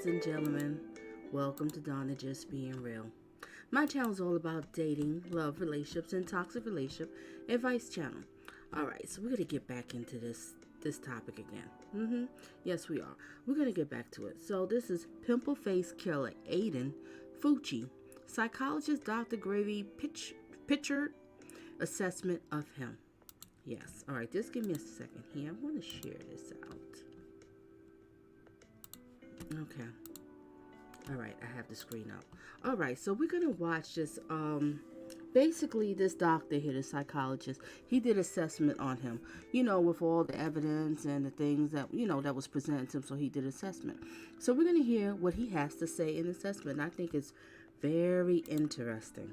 ladies and gentlemen. Welcome to Donna Just Being Real. My channel is all about dating, love, relationships, and toxic relationship advice channel. Alright, so we're going to get back into this topic again. Yes, we are. We're going to get back to it. So this is Pimple Face Killer, Aiden Fucci Psychologist Dr. Gregory Prichard assessment of him. Yes. Alright, just give me a second here. I want to share this out. Okay. Alright, I have the screen up. Alright, so we're going to watch this. Basically, this doctor here, the psychologist, he did assessment on him, with all the evidence and the things that, that was presented to him. So he did assessment. So we're going to hear what he has to say in assessment. I think it's very interesting.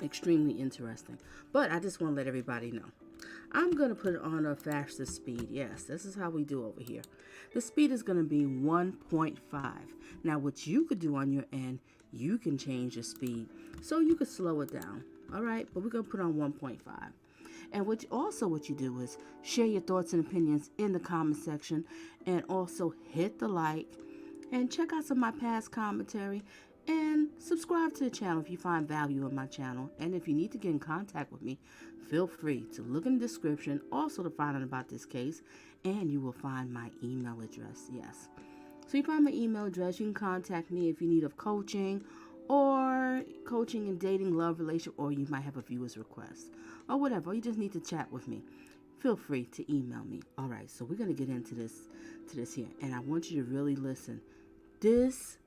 Extremely interesting. But I just want to let everybody know. I'm going to put it on a faster speed. Yes, this is how we do over here. The speed is going to be 1.5. Now, what you could do on your end, you can change the speed so you could slow it down. All right, but we're going to put on 1.5. And what you do is share your thoughts and opinions in the comment section, and also hit the like and check out some of my past commentary. And subscribe to the channel if you find value in my channel. And if you need to get in contact with me, feel free to look in the description also to find out about this case. And you will find my email address. Yes. So you find my email address. You can contact me if you need of coaching or coaching in dating, love, relationship, or you might have a viewer's request or whatever. Or you just need to chat with me. Feel free to email me. All right. So we're going to get into this here. And I want you to really listen. This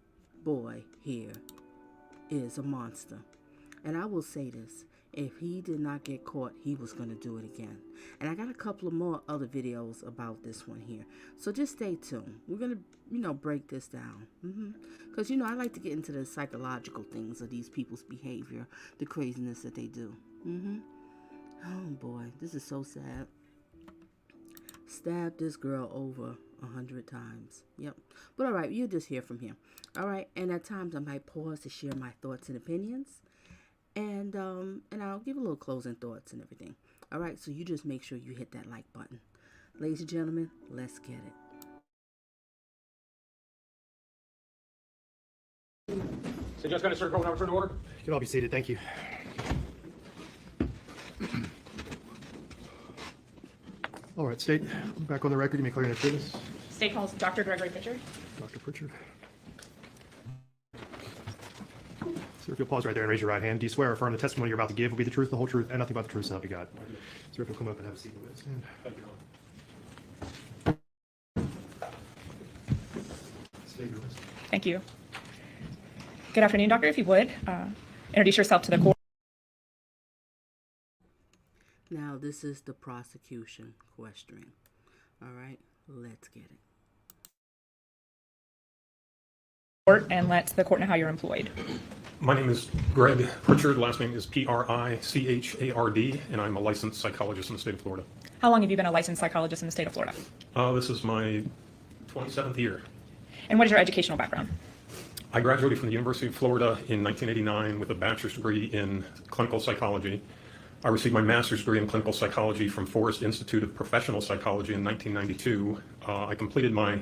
boy here is a monster, and I will say this: if he did not get caught, he was going to do it again. And I got a couple of more other videos about this one here, so just stay tuned. We're going to break this down, because I like to get into the psychological things of these people's behavior, the craziness that they do. Oh boy, this is so sad. Stabbed this girl over 100 times. Yep. But all right, you'll just hear from him. All right, and at times I might pause to share my thoughts and opinions, and I'll give a little closing thoughts and everything. All right, so you just make sure you hit that like button. Ladies and gentlemen, let's get it. So just going to start going over to order. You can all be seated. Thank you. All right, State, back on the record. You may clear your witness. State calls Dr. Gregory Prichard. Dr. Prichard. Sir, if you'll pause right there and raise your right hand. Do you swear or affirm the testimony you're about to give will be the truth, the whole truth, and nothing but the truth, so help you God? Sir, if you'll come up and have a seat with us. Thank you. Good afternoon, Doctor. If you would, introduce yourself to the court. Now, this is the prosecution questioning. All right, let's get it. And let the court know how you're employed. My name is Greg Prichard. Last name is Prichard, and I'm a licensed psychologist in the state of Florida. How long have you been a licensed psychologist in the state of Florida? This is my 27th year. And what is your educational background? I graduated from the University of Florida in 1989 with a bachelor's degree in clinical psychology. I received my master's degree in clinical psychology from Forest Institute of Professional Psychology in 1992. I completed my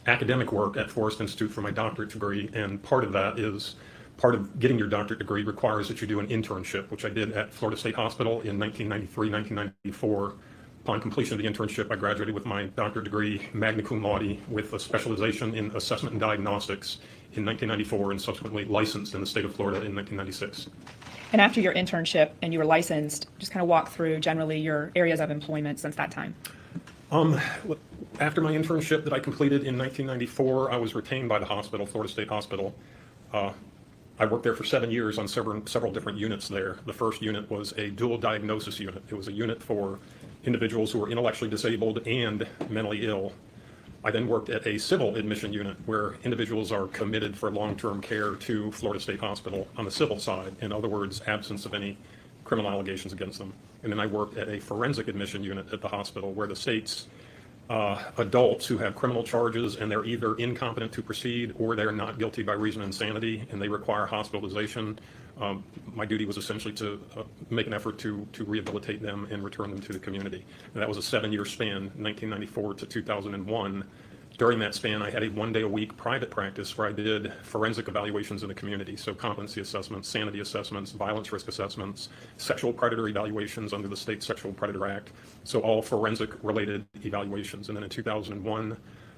academic work at Forest Institute for my doctorate degree, and part of getting your doctorate degree requires that you do an internship, which I did at Florida State Hospital in 1993, 1994. Upon completion of the internship, I graduated with my doctorate degree, magna cum laude, with a specialization in assessment and diagnostics in 1994, and subsequently licensed in the state of Florida in 1996. And after your internship and you were licensed, just kind of walk through generally your areas of employment since that time. After my internship that I completed in 1994, I was retained by the hospital, Florida State Hospital. I worked there for 7 years on several different units there. The first unit was a dual diagnosis unit. It was a unit for individuals who were intellectually disabled and mentally ill. I then worked at a civil admission unit where individuals are committed for long-term care to Florida State Hospital on the civil side. In other words, absence of any criminal allegations against them. And then I worked at a forensic admission unit at the hospital where the state's adults who have criminal charges and they're either incompetent to proceed or they're not guilty by reason of insanity and they require hospitalization. My duty was essentially to make an effort to rehabilitate them and return them to the community. And that was a 7-year span, 1994 to 2001. During that span, I had a 1 day a week private practice where I did forensic evaluations in the community. So competency assessments, sanity assessments, violence risk assessments, sexual predator evaluations under the State Sexual Predator Act. So all forensic related evaluations. And then in 2001,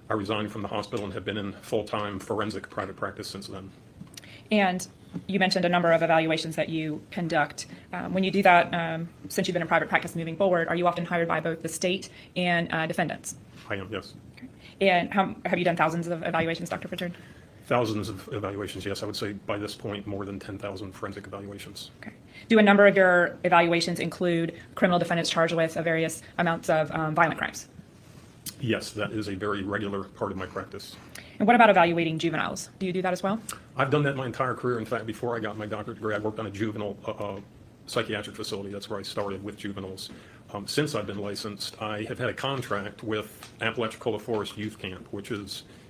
I resigned from the hospital and have been in full-time forensic private practice since then. And you mentioned a number of evaluations that you conduct. When you do that, since you've been in private practice moving forward, are you often hired by both the state and defendants? I am, yes. And have you done thousands of evaluations, Dr. Prichard? Thousands of evaluations, yes. I would say by this point, more than 10,000 forensic evaluations. Okay. Do a number of your evaluations include criminal defendants charged with various amounts of violent crimes? Yes, that is a very regular part of my practice. And what about evaluating juveniles? Do you do that as well? I've done that my entire career. In fact, before I got my doctorate degree, I worked on a juvenile psychiatric facility. That's where I started with juveniles. Since I've been licensed, I have had a contract with Apalachicola Forest Youth Camp,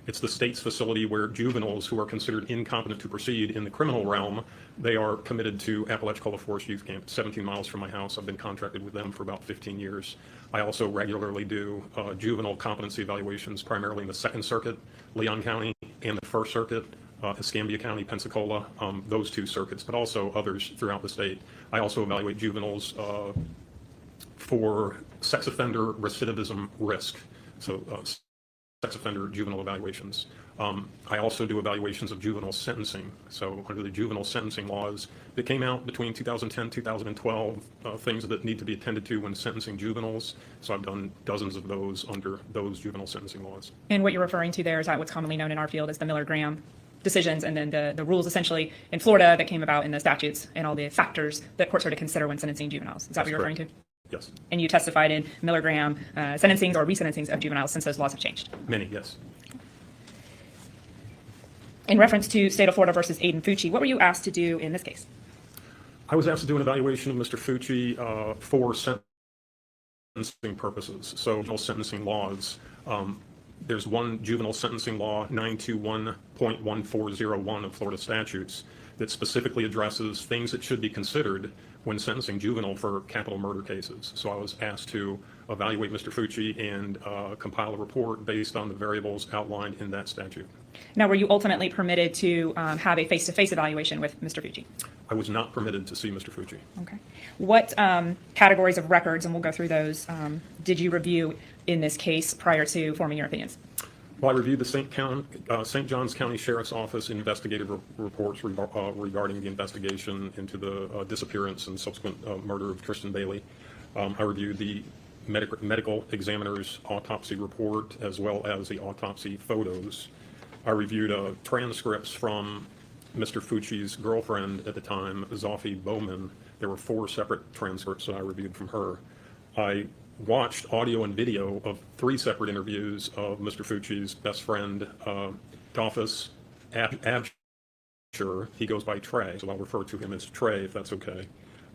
it's the state's facility where juveniles who are considered incompetent to proceed in the criminal realm, they are committed to Apalachicola Forest Youth Camp, 17 miles from my house. I've been contracted with them for about 15 years. I also regularly do juvenile competency evaluations, primarily in the Second Circuit, Leon County, and the First Circuit, Escambia County, Pensacola, those two circuits, but also others throughout the state. I also evaluate juveniles for sex offender recidivism risk, so sex offender juvenile evaluations. I also do evaluations of juvenile sentencing. So under the juvenile sentencing laws that came out between 2010 2012, things that need to be attended to when sentencing juveniles. So I've done dozens of those under those juvenile sentencing laws. And what you're referring to there is what's commonly known in our field as the Miller-Graham decisions, and then the rules essentially in Florida that came about in the statutes and all the factors that courts are to consider when sentencing juveniles. Is that what you're referring to? Yes. And you testified in Miller-Graham sentencings or resentencings of juveniles since those laws have changed? Many, yes. In reference to State of Florida versus Aiden Fucci, what were you asked to do in this case? I was asked to do an evaluation of Mr. Fucci for sentencing purposes. So juvenile sentencing laws. There's one juvenile sentencing law, 921.1401 of Florida statutes, that specifically addresses things that should be considered when sentencing juvenile for capital murder cases. So I was asked to evaluate Mr. Fucci and compile a report based on the variables outlined in that statute. Now, were you ultimately permitted to have a face-to-face evaluation with Mr. Fucci? I was not permitted to see Mr. Fucci. Okay. What categories of records, and we'll go through those, did you review in this case prior to forming your opinions? Well, I reviewed the St. Johns County Sheriff's Office investigative reports regarding the investigation into the disappearance and subsequent murder of Tristyn Bailey. I reviewed the medical examiner's autopsy report as well as the autopsy photos. I reviewed transcripts from Mr. Fucci's girlfriend at the time, Zophie Bowman. There were 4 separate transcripts that I reviewed from her. I watched audio and video of 3 separate interviews of Mr. Fucci's best friend, Dolphus Absher. He goes by Trey, so I'll refer to him as Trey if that's okay.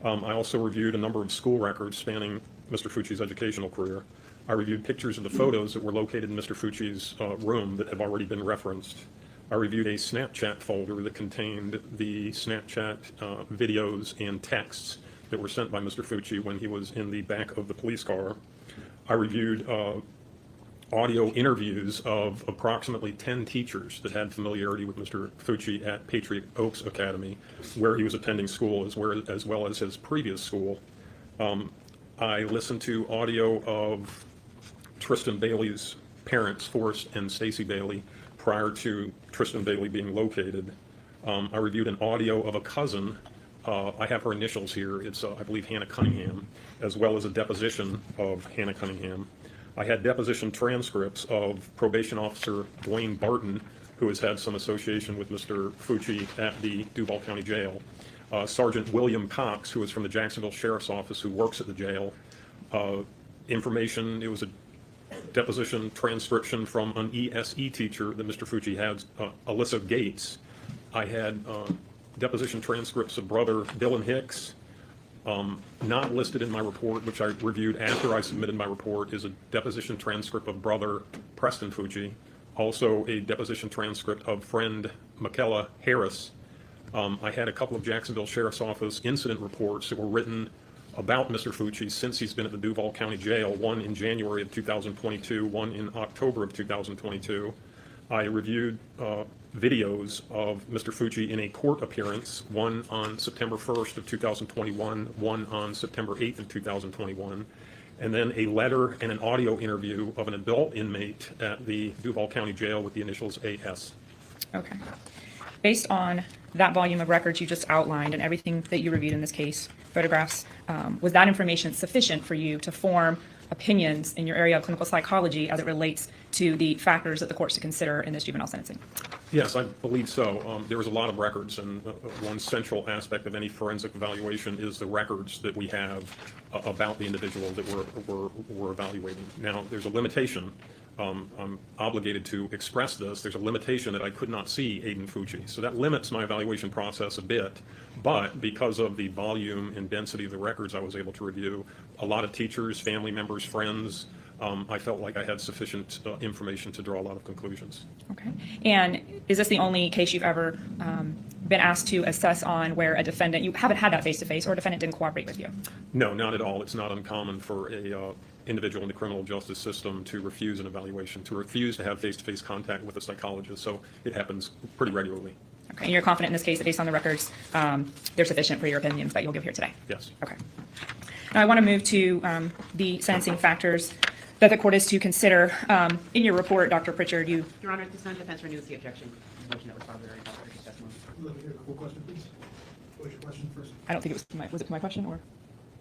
I also reviewed a number of school records spanning Mr. Fucci's educational career. I reviewed pictures of the photos that were located in Mr. Fucci's room that have already been referenced. I reviewed a Snapchat folder that contained the Snapchat videos and texts that were sent by Mr. Fucci when he was in the back of the police car. I reviewed audio interviews of approximately 10 teachers that had familiarity with Mr. Fucci at Patriot Oaks Academy, where he was attending school, as well as his previous school. I listened to audio of Tristyn Bailey's parents, Forrest and Stacy Bailey, prior to Tristyn Bailey being located. I reviewed an audio of a cousin. I have her initials here. It's, I believe, Hannah Cunningham, as well as a deposition of Hannah Cunningham. I had deposition transcripts of probation officer Dwayne Barton, who has had some association with Mr. Fucci at the Duval County Jail. Sergeant William Cox, who is from the Jacksonville Sheriff's Office, who works at the jail. Information, it was a deposition transcription from an ESE teacher that Mr. Fucci had, Alyssa Gates. I had deposition transcripts of brother Dylan Hicks. Not listed in my report, which I reviewed after I submitted my report, is a deposition transcript of brother Preston Fucci. Also a deposition transcript of friend Michaela Harris. I had a couple of Jacksonville Sheriff's Office incident reports that were written about Mr. Fucci since he's been at the Duval County Jail, one in January of 2022, one in October of 2022. I reviewed videos of Mr. Fucci in a court appearance, one on September 1st of 2021, one on September 8th of 2021, and then a letter and an audio interview of an adult inmate at the Duval County Jail with the initials AS. Okay. Based on that volume of records you just outlined and everything that you reviewed in this case, photographs, was that information sufficient for you to form opinions in your area of clinical psychology as it relates to the factors that the court's to consider in this juvenile sentencing? Yes, I believe so. There was a lot of records, and one central aspect of any forensic evaluation is the records that we have about the individual that we're evaluating. Now, there's a limitation. I'm obligated to express this. There's a limitation that I could not see Aiden Fucci. So that limits my evaluation process a bit. But because of the volume and density of the records I was able to review, a lot of teachers, family members, friends, I felt like I had sufficient information to draw a lot of conclusions. Okay. And is this the only case you've ever been asked to assess on where a defendant, you haven't had that face-to-face, or a defendant didn't cooperate with you? No, not at all. It's not uncommon for a individual in the criminal justice system to refuse an evaluation, to refuse to have face-to-face contact with a psychologist. So it happens pretty regularly. Okay. And you're confident in this case that based on the records, they're sufficient for your opinions that you'll give here today? Yes. Okay. Now I want to move to the sentencing factors that the court is to consider. In your report, Dr. Prichard, you... Your Honor, at this time, defense renews the objection. The motion that was filed during Dr. Pritchard's testimony. Let me hear the full question, please. What was your question first? I don't think it was it my question, or?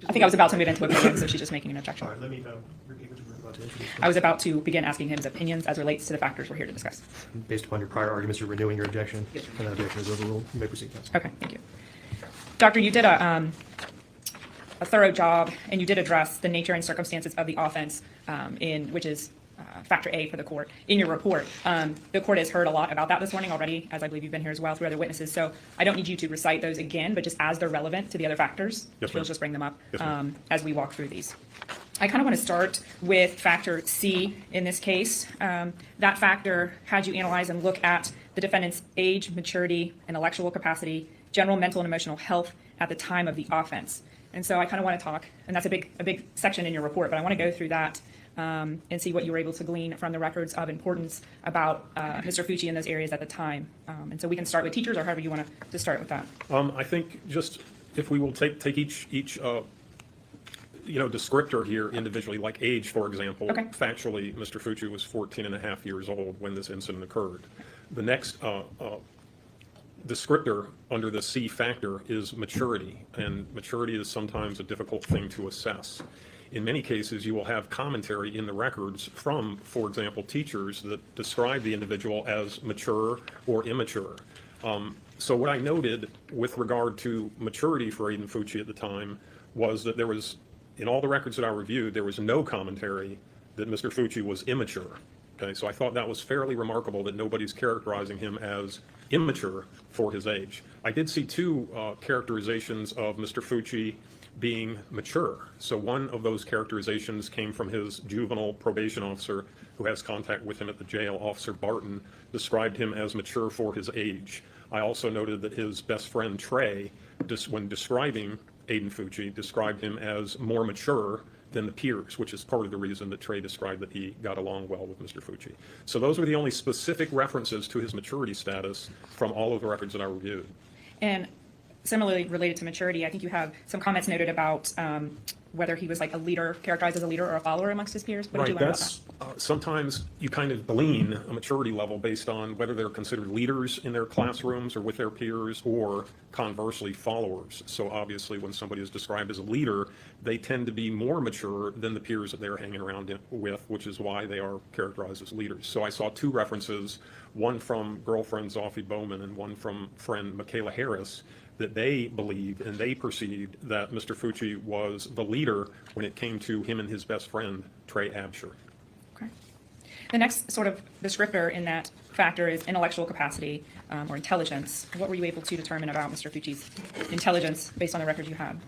I think I was about to move into opinions, so she's just making an objection. All right, let me repeat what you were about to introduce. I was about to begin asking him his opinions as relates to the factors we're here to discuss. Based upon your prior arguments, you're renewing your objection, Yes, sir. and that objection is overruled. You may proceed, counsel. Okay, thank you. Doctor, you did a thorough job, and you did address the nature and circumstances of the offense, which is factor A for the court in your report. The court has heard a lot about that this morning already, as I believe you've been here as well through other witnesses. So I don't need you to recite those again, but just as they're relevant to the other factors, Yes, we'll ma'am. just bring them up Yes, ma'am. as we walk through these. I kind of want to start with factor C in this case. That factor had you analyze and look at the defendant's age, maturity, intellectual capacity, general mental and emotional health at the time of the offense. And so I kind of want to talk, and that's a big section in your report, but I want to go through that and see what you were able to glean from the records of importance about Mr. Fucci in those areas at the time. And so we can start with teachers, or however you want to start with that. I think just if we will take each descriptor here individually, like age, for example. Okay. Factually, Mr. Fucci was 14 and a half years old when this incident occurred. The next descriptor under the C factor is maturity, and maturity is sometimes a difficult thing to assess. In many cases, you will have commentary in the records from, for example, teachers that describe the individual as mature or immature. So what I noted with regard to maturity for Aiden Fucci at the time was that there was, in all the records that I reviewed, there was no commentary that Mr. Fucci was immature. Okay, so I thought that was fairly remarkable that nobody's characterizing him as immature for his age. I did see two characterizations of Mr. Fucci being mature. So one of those characterizations came from his juvenile probation officer who has contact with him at the jail. Officer Barton described him as mature for his age. I also noted that his best friend Trey, when describing Aiden Fucci, described him as more mature than the peers, which is part of the reason that Trey described that he got along well with Mr. Fucci. So those were the only specific references to his maturity status from all of the records that I reviewed. And similarly related to maturity, I think you have some comments noted about whether he was like a leader, characterized as a leader or a follower amongst his peers. What did you learn about that? Sometimes you kind of glean a maturity level based on whether they're considered leaders in their classrooms or with their peers, or conversely followers. So obviously when somebody is described as a leader, they tend to be more mature than the peers that they're hanging around with, which is why they are characterized as leaders. So I saw two references, one from girlfriend Zoffie Bowman and one from friend Michaela Harris, that they believed and they perceived that Mr. Fucci was the leader when it came to him and his best friend, Trey Absher. Okay. The next sort of descriptor in that factor is intellectual capacity or intelligence. What were you able to determine about Mr. Fucci's intelligence based on the records you had?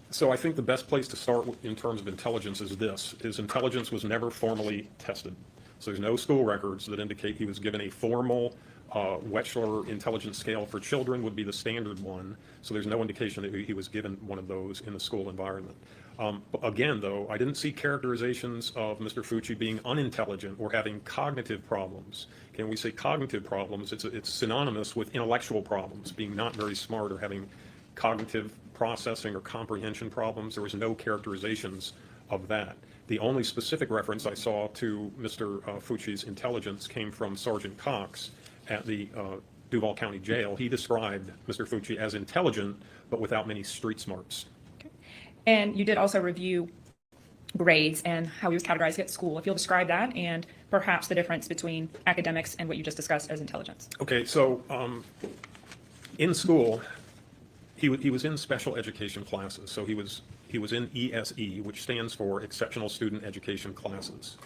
So I think the best place to start in terms of intelligence is this. His intelligence was never formally tested. So there's no school records that indicate he was given a formal Wechsler Intelligence Scale for Children would be the standard one, so there's no indication that he was given one of those in the school environment. But again, though, I didn't see characterizations of Mr. Fucci being unintelligent or having cognitive problems. When we say cognitive problems, it's synonymous with intellectual problems, being not very smart or having cognitive processing or comprehension problems. There was no characterizations of that. The only specific reference I saw to Mr. Fucci's intelligence came from Sergeant Cox at the Duval County Jail. He described Mr. Fucci as intelligent, but without many street smarts. Okay. And you did also review grades and how he was categorized at school. If you'll describe that and perhaps the difference between academics and what you just discussed as intelligence. Okay, so in school, he was in special education classes. So he was in ESE, which stands for Exceptional Student Education Classes.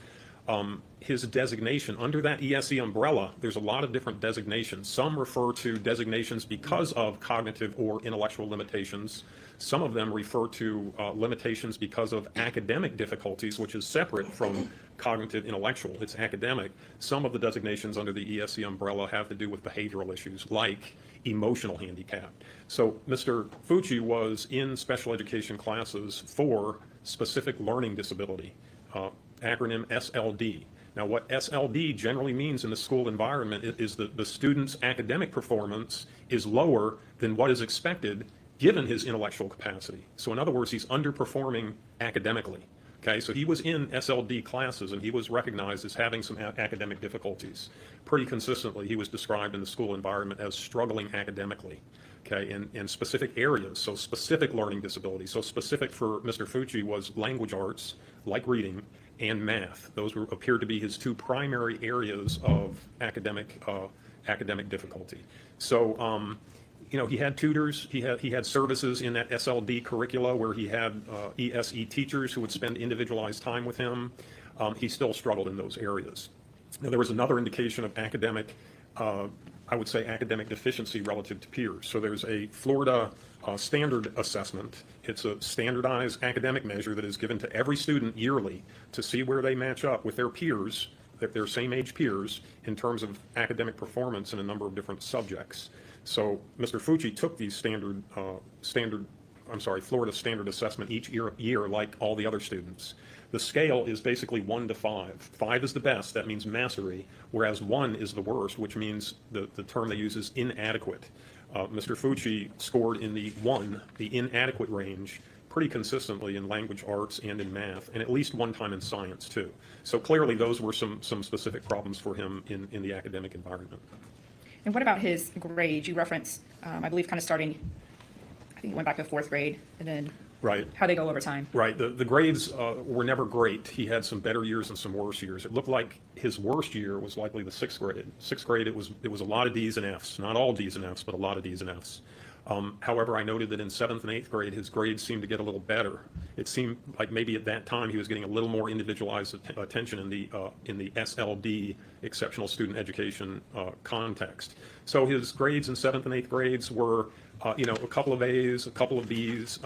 His designation under that ESE umbrella, there's a lot of different designations. Some refer to designations because of cognitive or intellectual limitations. Some of them refer to limitations because of academic difficulties, which is separate from cognitive intellectual. It's academic. Some of the designations under the ESE umbrella have to do with behavioral issues like emotional handicap. So Mr. Fucci was in special education classes for specific learning disability, acronym SLD. Now, what SLD generally means in the school environment is that the student's academic performance is lower than what is expected given his intellectual capacity. So in other words, he's underperforming academically. Okay, so he was in SLD classes and he was recognized as having some academic difficulties. Pretty consistently, he was described in the school environment as struggling academically, okay, in specific areas, so specific learning disabilities. So specific for Mr. Fucci was language arts, like reading, and math. Those appeared to be his two primary areas of academic difficulty. So, you know, he had tutors, he had services in that SLD curricula where he had ESE teachers who would spend individualized time with him. He still struggled in those areas. Now, there was another indication of academic, I would say academic deficiency relative to peers. So there's a Florida standard assessment. It's a standardized academic measure that is given to every student yearly to see where they match up with their peers, their same age peers, in terms of academic performance in a number of different subjects. So Mr. Fucci took these Florida standard assessment each year like all the other students. The scale is basically 1 to 5. 5 is the best, that means mastery, whereas 1 is the worst, which means the term they use is inadequate. Mr. Fucci scored in the 1, the inadequate range, pretty consistently in language arts and in math, and at least one time in science too. So clearly those were some specific problems for him in the academic environment. And what about his grades? You reference, I believe, kind of starting, I think it went back to 4th grade, and then Right. how they go over time. Right. The grades were never great. He had some better years and some worse years. It looked like his worst year was likely the 6th grade. 6th grade, it was a lot of D's and F's. Not all D's and F's, but a lot of D's and F's. However, I noted that in 7th and 8th grade, his grades seemed to get a little better. It seemed like maybe at that time he was getting a little more individualized attention in the SLD, Exceptional Student Education context. So his grades in 7th and 8th grades were, you know, a couple of A's, a couple of B's,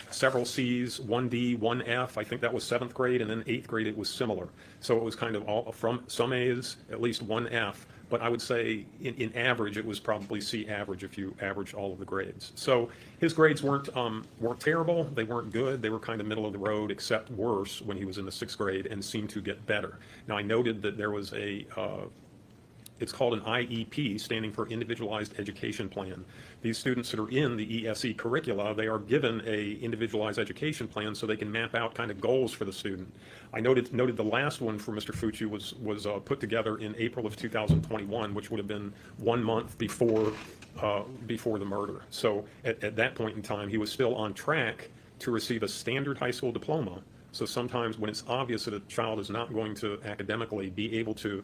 several C's, 1 D, 1 F. I think that was 7th grade, and then 8th grade it was similar. So it was kind of all from some A's, at least 1 F. But I would say in average, it was probably C average if you average all of the grades. So his grades weren't terrible. They weren't good. They were kind of middle of the road, except worse when he was in the 6th grade and seemed to get better. Now, I noted that there was it's called an IEP, standing for Individualized Education Plan. These students that are in the ESE curricula, they are given a individualized education plan so they can map out kind of goals for the student. I noted the last one for Mr. Fucci was put together in April of 2021, which would have been 1 month before the murder. So at that point in time, he was still on track to receive a standard high school diploma. So sometimes when it's obvious that a child is not going to academically be able to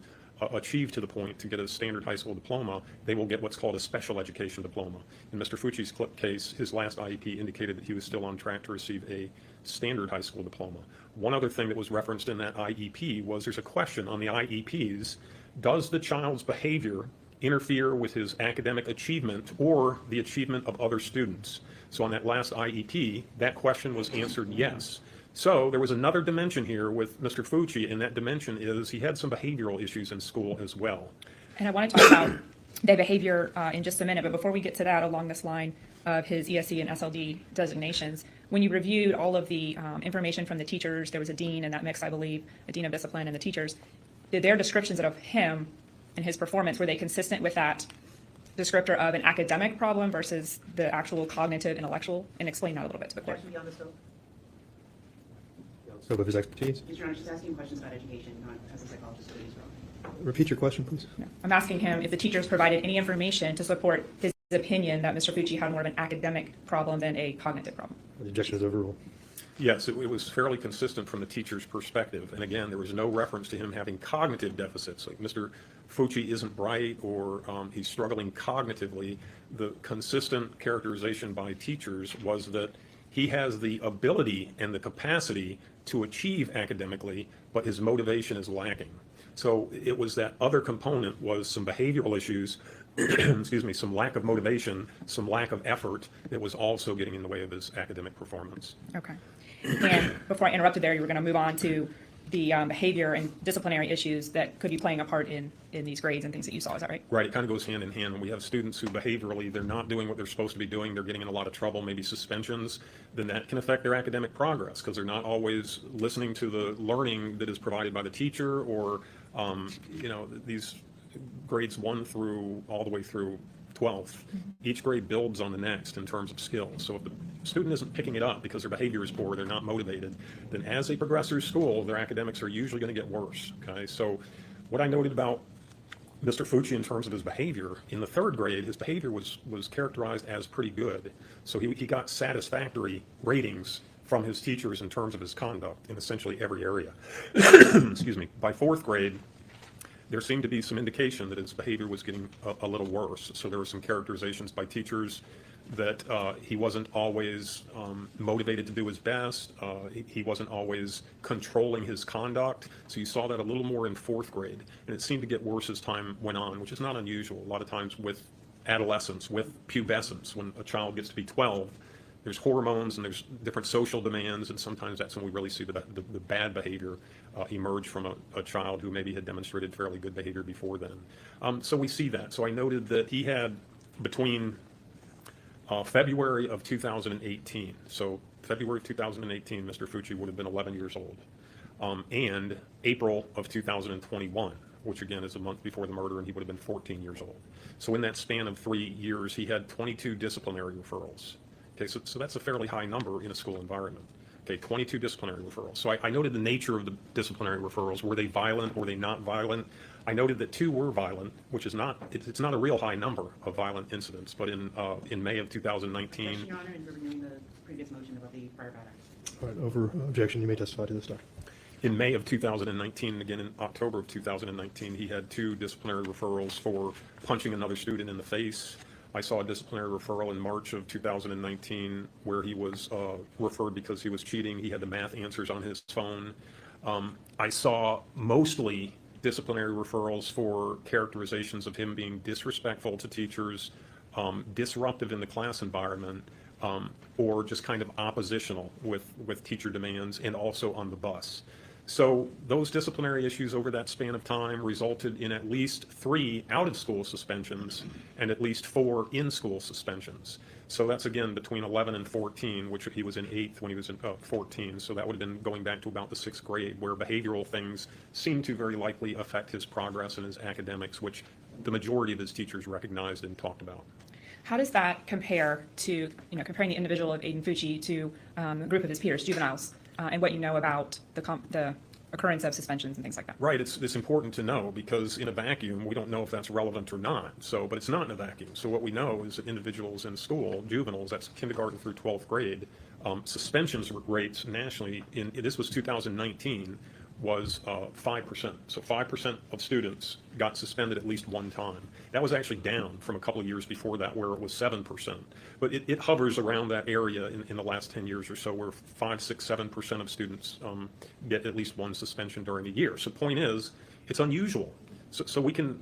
achieve to the point to get a standard high school diploma, they will get what's called a special education diploma. In Mr. Fucci's case, his last IEP indicated that he was still on track to receive a standard high school diploma. One other thing that was referenced in that IEP was there's a question on the IEPs, does the child's behavior interfere with his academic achievement or the achievement of other students? So on that last IEP, that question was answered yes. So there was another dimension here with Mr. Fucci, and that dimension is he had some behavioral issues in school as well. And I want to talk about the behavior in just a minute, but before we get to that, along this line of his ESE and SLD designations, when you reviewed all of the information from the teachers, there was a dean in that mix, I believe, a dean of discipline and the teachers, their descriptions of him and his performance, were they consistent with that descriptor of an academic problem versus the actual cognitive, intellectual? And explain that a little bit to the court. Objection beyond the scope. Scope of his expertise. Mr. Honor, just asking questions about education, not as a psychologist or as well. Repeat your question, please. No. I'm asking him if the teachers provided any information to support his opinion that Mr. Fucci had more of an academic problem than a cognitive problem. The objection is overruled. Yes, it was fairly consistent from the teacher's perspective. And again, there was no reference to him having cognitive deficits. Like Mr. Fucci isn't bright or he's struggling cognitively. The consistent characterization by teachers was that he has the ability and the capacity to achieve academically, but his motivation is lacking. So it was that other component was some behavioral issues, excuse me, some lack of motivation, some lack of effort that was also getting in the way of his academic performance. Okay. And before I interrupted there, you were going to move on to the behavior and disciplinary issues that could be playing a part in these grades and things that you saw. Is that right? Right. It kind of goes hand in hand. When we have students who behaviorally, they're not doing what they're supposed to be doing, they're getting in a lot of trouble, maybe suspensions, then that can affect their academic progress because they're not always listening to the learning that is provided by the teacher or, these grades 1 through all the way through 12th. Each grade builds on the next in terms of skills. So if the student isn't picking it up because their behavior is poor, they're not motivated, then as they progress through school, their academics are usually going to get worse. Okay, so what I noted about Mr. Fucci in terms of his behavior, in the 3rd grade, his behavior was characterized as pretty good. So he got satisfactory ratings from his teachers in terms of his conduct in essentially every area. Excuse me. By 4th grade, there seemed to be some indication that his behavior was getting a little worse. So there were some characterizations by teachers that he wasn't always motivated to do his best. He wasn't always controlling his conduct. So you saw that a little more in 4th grade. And it seemed to get worse as time went on, which is not unusual. A lot of times with adolescence, with pubescence, when a child gets to be 12, there's hormones and there's different social demands, and sometimes that's when we really see the bad behavior emerge from a child who maybe had demonstrated fairly good behavior before then. So we see that. So I noted that he had between February of 2018, so February of 2018, Mr. Fucci would have been 11 years old, and April of 2021, which again is a month before the murder, and he would have been 14 years old. So in that span of 3 years, he had 22 disciplinary referrals. Okay, so that's a fairly high number in a school environment. Okay, 22 disciplinary referrals. So I noted the nature of the disciplinary referrals. Were they violent? Were they not violent? I noted that 2 were violent, which is not, it's not a real high number of violent incidents, but in May of 2019. Objection, Your Honor, in reviewing the previous motion about the prior bad acts. All right, over objection, you may testify to this, Doctor. In May of 2019, again in October of 2019, he had 2 disciplinary referrals for punching another student in the face. I saw a disciplinary referral in March of 2019 where he was referred because he was cheating. He had the math answers on his phone. I saw mostly disciplinary referrals for characterizations of him being disrespectful to teachers, disruptive in the class environment, or just kind of oppositional with teacher demands, and also on the bus. So those disciplinary issues over that span of time resulted in at least 3 out-of-school suspensions and at least 4 in-school suspensions. So that's again between 11 and 14, which he was in 8th when he was in 14. So that would have been going back to about the 6th grade, where behavioral things seem to very likely affect his progress and his academics, which the majority of his teachers recognized and talked about. How does that compare to, comparing the individual of Aiden Fucci to a group of his peers, juveniles, and what you know about the occurrence of suspensions and things like that? Right, it's important to know, because in a vacuum, we don't know if that's relevant or not. So, but it's not in a vacuum. So what we know is that individuals in school, juveniles, that's kindergarten through 12th grade, suspensions rates nationally, this was 2019, was 5%. So 5% of students got suspended at least one time. That was actually down from a couple of years before that, where it was 7%. But it hovers around that area in the last 10 years or so, where 5, 6, 7% of students get at least one suspension during a year. So the point is, it's unusual. So we can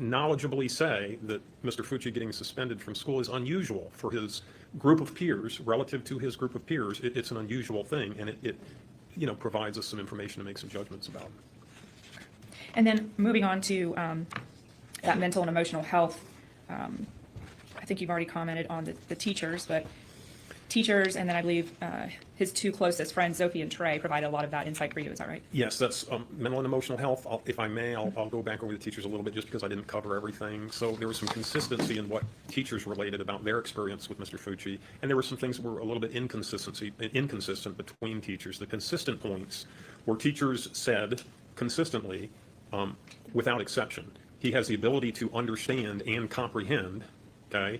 knowledgeably say that Mr. Fucci getting suspended from school is unusual for his group of peers. Relative to his group of peers, it's an unusual thing, and it provides us some information to make some judgments about. And then moving on to that mental and emotional health. I think you've already commented on the teachers, but teachers, and then I believe his two closest friends, Sophie and Trey, provided a lot of that insight for you. Is that right? Yes, that's mental and emotional health. If I may, I'll go back over the teachers a little bit just because I didn't cover everything. So there was some consistency in what teachers related about their experience with Mr. Fucci, and there were some things that were a little bit inconsistent between teachers. The consistent points were teachers said consistently, without exception, he has the ability to understand and comprehend, okay?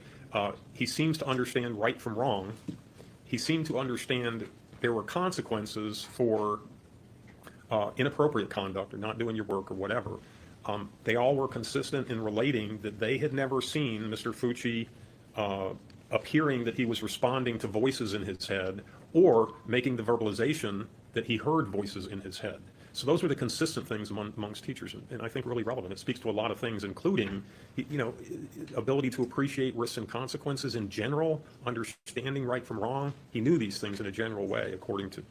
He seems to understand right from wrong. He seemed to understand there were consequences for inappropriate conduct or not doing your work or whatever. They all were consistent in relating that they had never seen Mr. Fucci appearing that he was responding to voices in his head or making the verbalization that he heard voices in his head. So those were the consistent things amongst teachers, and I think really relevant. It speaks to a lot of things, including, ability to appreciate risks and consequences in general, understanding right from wrong. He knew these things in a general way, according to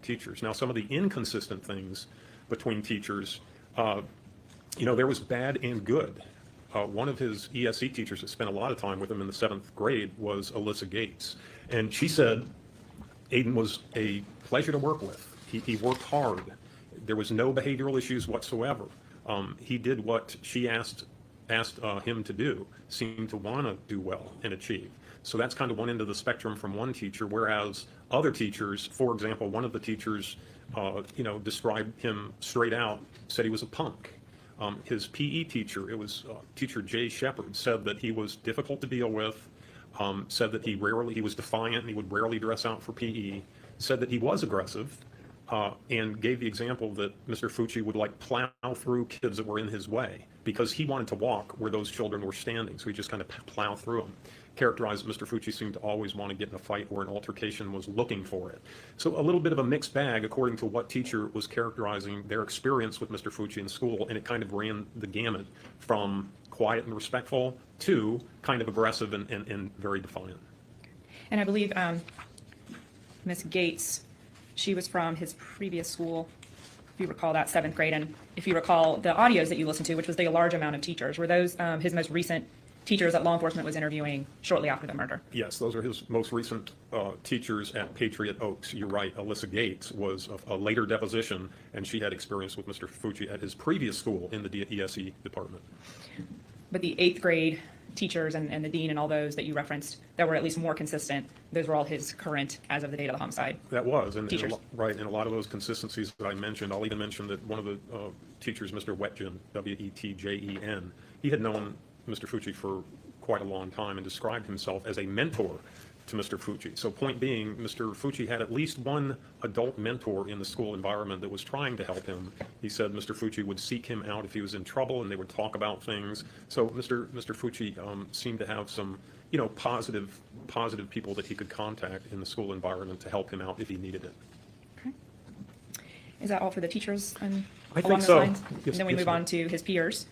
teachers. Now, some of the inconsistent things between teachers, there was bad and good. One of his ESE teachers that spent a lot of time with him in the 7th grade was Alyssa Gates, and she said Aiden was a pleasure to work with. He worked hard. There was no behavioral issues whatsoever. He did what she asked him to do, seemed to want to do well and achieve. So that's kind of one end of the spectrum from one teacher, whereas other teachers, for example, one of the teachers, described him straight out, said he was a punk. His PE teacher, it was teacher Jay Shepard, said that he was difficult to deal with, said that he was defiant and he would rarely dress out for PE, said that he was aggressive, and gave the example that Mr. Fucci would plow through kids that were in his way because he wanted to walk where those children were standing. So he just kind of plow through them. Characterized Mr. Fucci seemed to always want to get in a fight or an altercation, was looking for it. So a little bit of a mixed bag according to what teacher was characterizing their experience with Mr. Fucci in school, and it kind of ran the gamut from quiet and respectful to kind of aggressive and very defiant. And I believe Miss Gates, she was from his previous school, if you recall that 7th grade, and if you recall the audios that you listened to, which was a large amount of teachers, were those his most recent teachers that law enforcement was interviewing shortly after the murder? Yes, those are his most recent teachers at Patriot Oaks. You're right, Alyssa Gates was a later deposition, and she had experience with Mr. Fucci at his previous school in the ESE department. But the 8th grade teachers and the dean and all those that you referenced that were at least more consistent, those were all his current, as of the date of the homicide. That was, and teachers. And a lot of those consistencies that I mentioned, I'll even mention that one of the teachers, Mr. Wetjen, Wetjen, he had known Mr. Fucci for quite a long time and described himself as a mentor to Mr. Fucci. So point being, Mr. Fucci had at least one adult mentor in the school environment that was trying to help him. He said Mr. Fucci would seek him out if he was in trouble, and they would talk about things. So Mr. Fucci seemed to have some, positive people that he could contact in the school environment to help him out if he needed it. Okay. Is that all for the teachers and I along think those so. lines? Yes, And then we yes, move ma'am. on to his peers,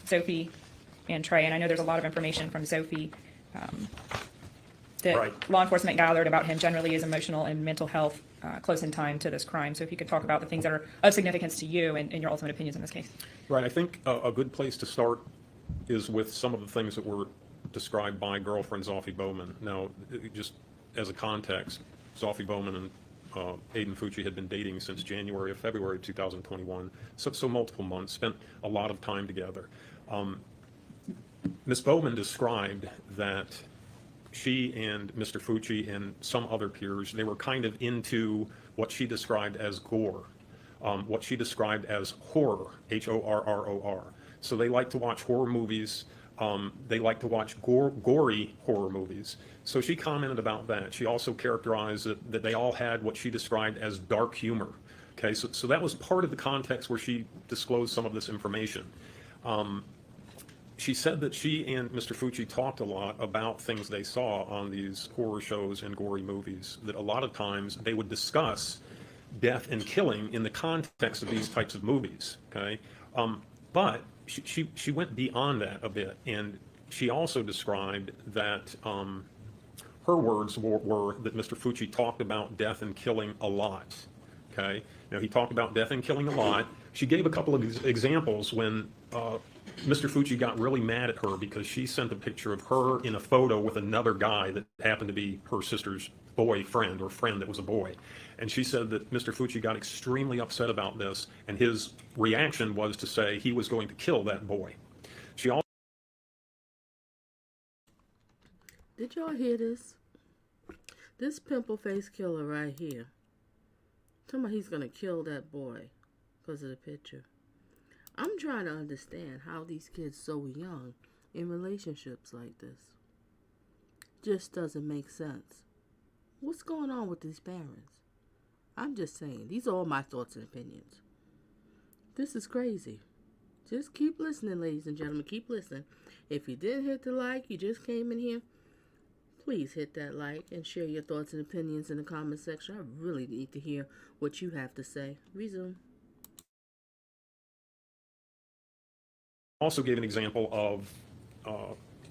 Sophie and Trey. And I know there's a lot of information from Sophie that Right. law enforcement gathered about him generally, his emotional and mental health close in time to this crime. So if you could talk about the things that are of significance to you and your ultimate opinions in this case. Right, I think a good place to start is with some of the things that were described by girlfriend Zoffie Bowman. Now, just as a context, Zoffie Bowman and Aiden Fucci had been dating since January or February of 2021, so multiple months, spent a lot of time together. Ms. Bowman described that she and Mr. Fucci and some other peers, they were kind of into what she described as gore, what she described as horror, Horror. So they like to watch horror movies. They like to watch gory horror movies. So she commented about that. She also characterized that they all had what she described as dark humor. Okay, so that was part of the context where she disclosed some of this information. She said that she and Mr. Fucci talked a lot about things they saw on these horror shows and gory movies, that a lot of times they would discuss death and killing in the context of these types of movies, okay? But she went beyond that a bit, and she also described that her words were that Mr. Fucci talked about death and killing a lot, okay? Now, he talked about death and killing a lot. She gave a couple of examples when Mr. Fucci got really mad at her because she sent a picture of her in a photo with another guy that happened to be her sister's boyfriend or friend that was a boy. And she said that Mr. Fucci got extremely upset about this, and his reaction was to say he was going to kill that boy. She also Did y'all hear this? This Pimple Face Killer right here. Tell me he's gonna kill that boy because of the picture. I'm trying to understand how these kids so young in relationships like this. Just doesn't make sense. What's going on with these parents? I'm just saying, these are all my thoughts and opinions. This is crazy. Just keep listening, ladies and gentlemen. Keep listening. If you didn't hit the like, you just came in here, please hit that like and share your thoughts and opinions in the comment section. I really need to hear what you have to say. Resume. also gave an example of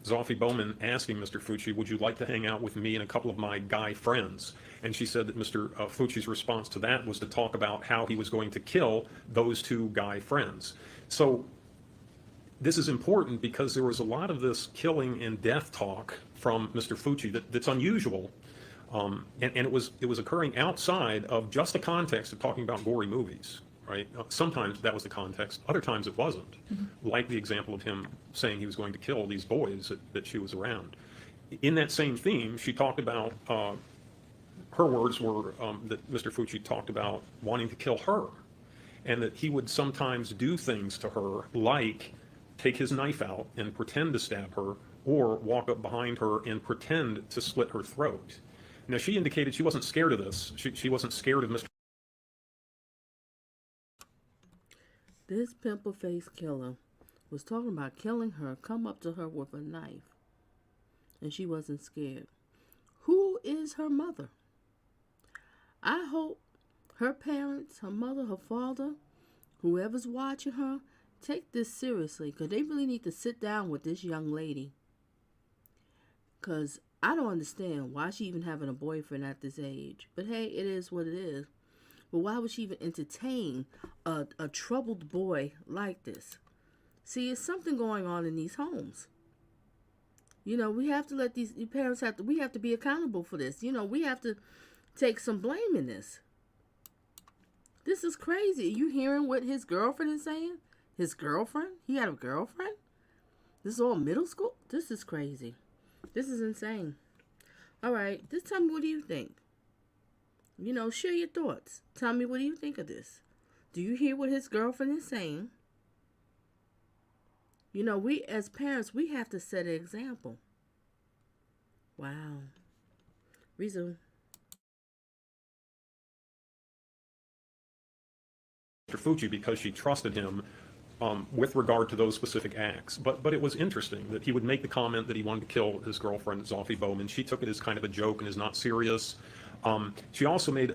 Zoffie Bowman asking Mr. Fucci, would you like to hang out with me and a couple of my guy friends? And she said that Mr. Fucci's response to that was to talk about how he was going to kill those two guy friends. So this is important because there was a lot of this killing and death talk from Mr. Fucci that's unusual. And it was occurring outside of just the context of talking about gory movies, right? Sometimes that was the context. Other times it wasn't. Mm-hmm. Like the example of him saying he was going to kill these boys that she was around. In that same theme, she talked about, her words were that Mr. Fucci talked about wanting to kill her, and that he would sometimes do things to her like take his knife out and pretend to stab her, or walk up behind her and pretend to slit her throat. Now, she indicated she wasn't scared of this. She wasn't scared of Mr. This Pimple Face Killer was talking about killing her, come up to her with a knife, and she wasn't scared. Who is her mother? I hope her parents, her mother, her father, whoever's watching her, take this seriously, because they really need to sit down with this young lady. Because I don't understand why she even having a boyfriend at this age. But hey, it is what it is. But why would she even entertain a troubled boy like this? See, it's something going on in these homes. You know, we have to let these parents we have to be accountable for this. You know, we have to take some blame in this. This is crazy. Are you hearing what his girlfriend is saying? His girlfriend? He had a girlfriend? This is all middle school? This is crazy. This is insane. All right, just tell me, what do you think? You know, share your thoughts. Tell me, what do you think of this? Do you hear what his girlfriend is saying? You know, we as parents, we have to set an example. Wow. Resume. Mr. Fucci because she trusted him with regard to those specific acts. But it was interesting that he would make the comment that he wanted to kill his girlfriend, Zoffie Bowman. She took it as kind of a joke and is not serious. She also made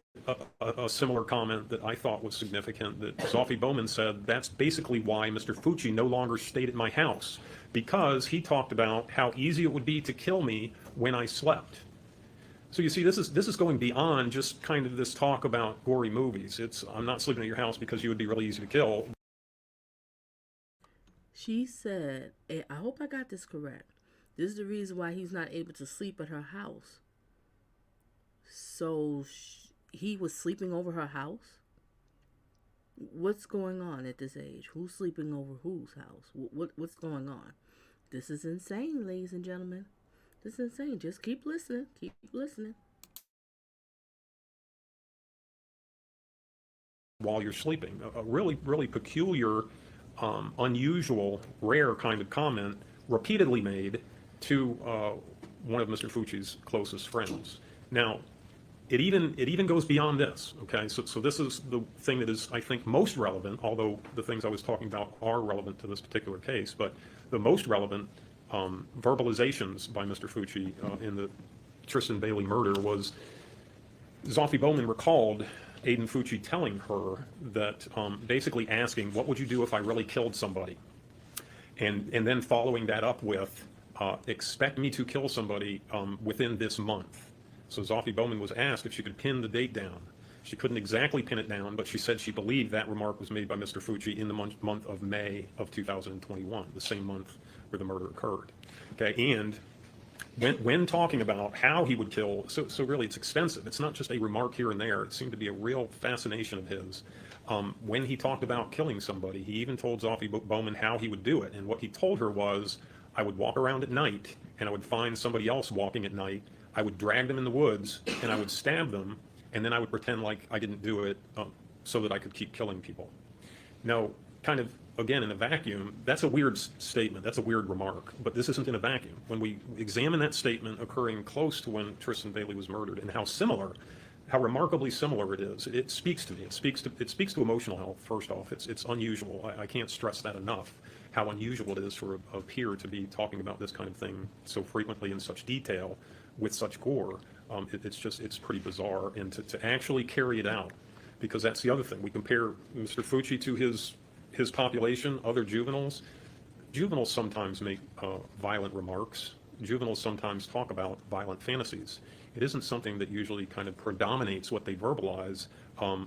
a similar comment that I thought was significant, that Zoffie Bowman said, that's basically why Mr. Fucci no longer stayed at my house, because he talked about how easy it would be to kill me when I slept. So you see, this is going beyond just kind of this talk about gory movies. It's, I'm not sleeping at your house because you would be really easy to kill. She said, and I hope I got this correct, this is the reason why he's not able to sleep at her house. So he was sleeping over her house? What's going on at this age? Who's sleeping over whose house? What's going on? This is insane, ladies and gentlemen. This is insane. Just keep listening. Keep listening. While you're sleeping. A really, really peculiar, unusual, rare kind of comment repeatedly made to one of Mr. Fucci's closest friends. Now, it even goes beyond this, okay? So this is the thing that is, I think, most relevant, although the things I was talking about are relevant to this particular case, but the most relevant verbalizations by Mr. Fucci in the Tristyn Bailey murder was Zoffie Bowman recalled Aiden Fucci telling her that, basically asking, what would you do if I really killed somebody? And then following that up with, expect me to kill somebody within this month. So Zoffie Bowman was asked if she could pin the date down. She couldn't exactly pin it down, but she said she believed that remark was made by Mr. Fucci in the month of May of 2021, the same month where the murder occurred. Okay, and when talking about how he would kill, so really it's extensive. It's not just a remark here and there. It seemed to be a real fascination of his. When he talked about killing somebody, he even told Zoffie Bowman how he would do it. And what he told her was, I would walk around at night and I would find somebody else walking at night. I would drag them in the woods and I would stab them. And then I would pretend like I didn't do it so that I could keep killing people. Now, kind of, again, in a vacuum, that's a weird statement. That's a weird remark. But this isn't in a vacuum. When we examine that statement occurring close to when Tristyn Bailey was murdered and how remarkably similar it is, it speaks to me. It speaks to emotional health, first off. It's unusual. I can't stress that enough, how unusual it is for a peer to be talking about this kind of thing so frequently in such detail with such gore. It's pretty bizarre. And to actually carry it out, because that's the other thing. We compare Mr. Fucci to his population, other juveniles. Juveniles sometimes make violent remarks. Juveniles sometimes talk about violent fantasies. It isn't something that usually kind of predominates what they verbalize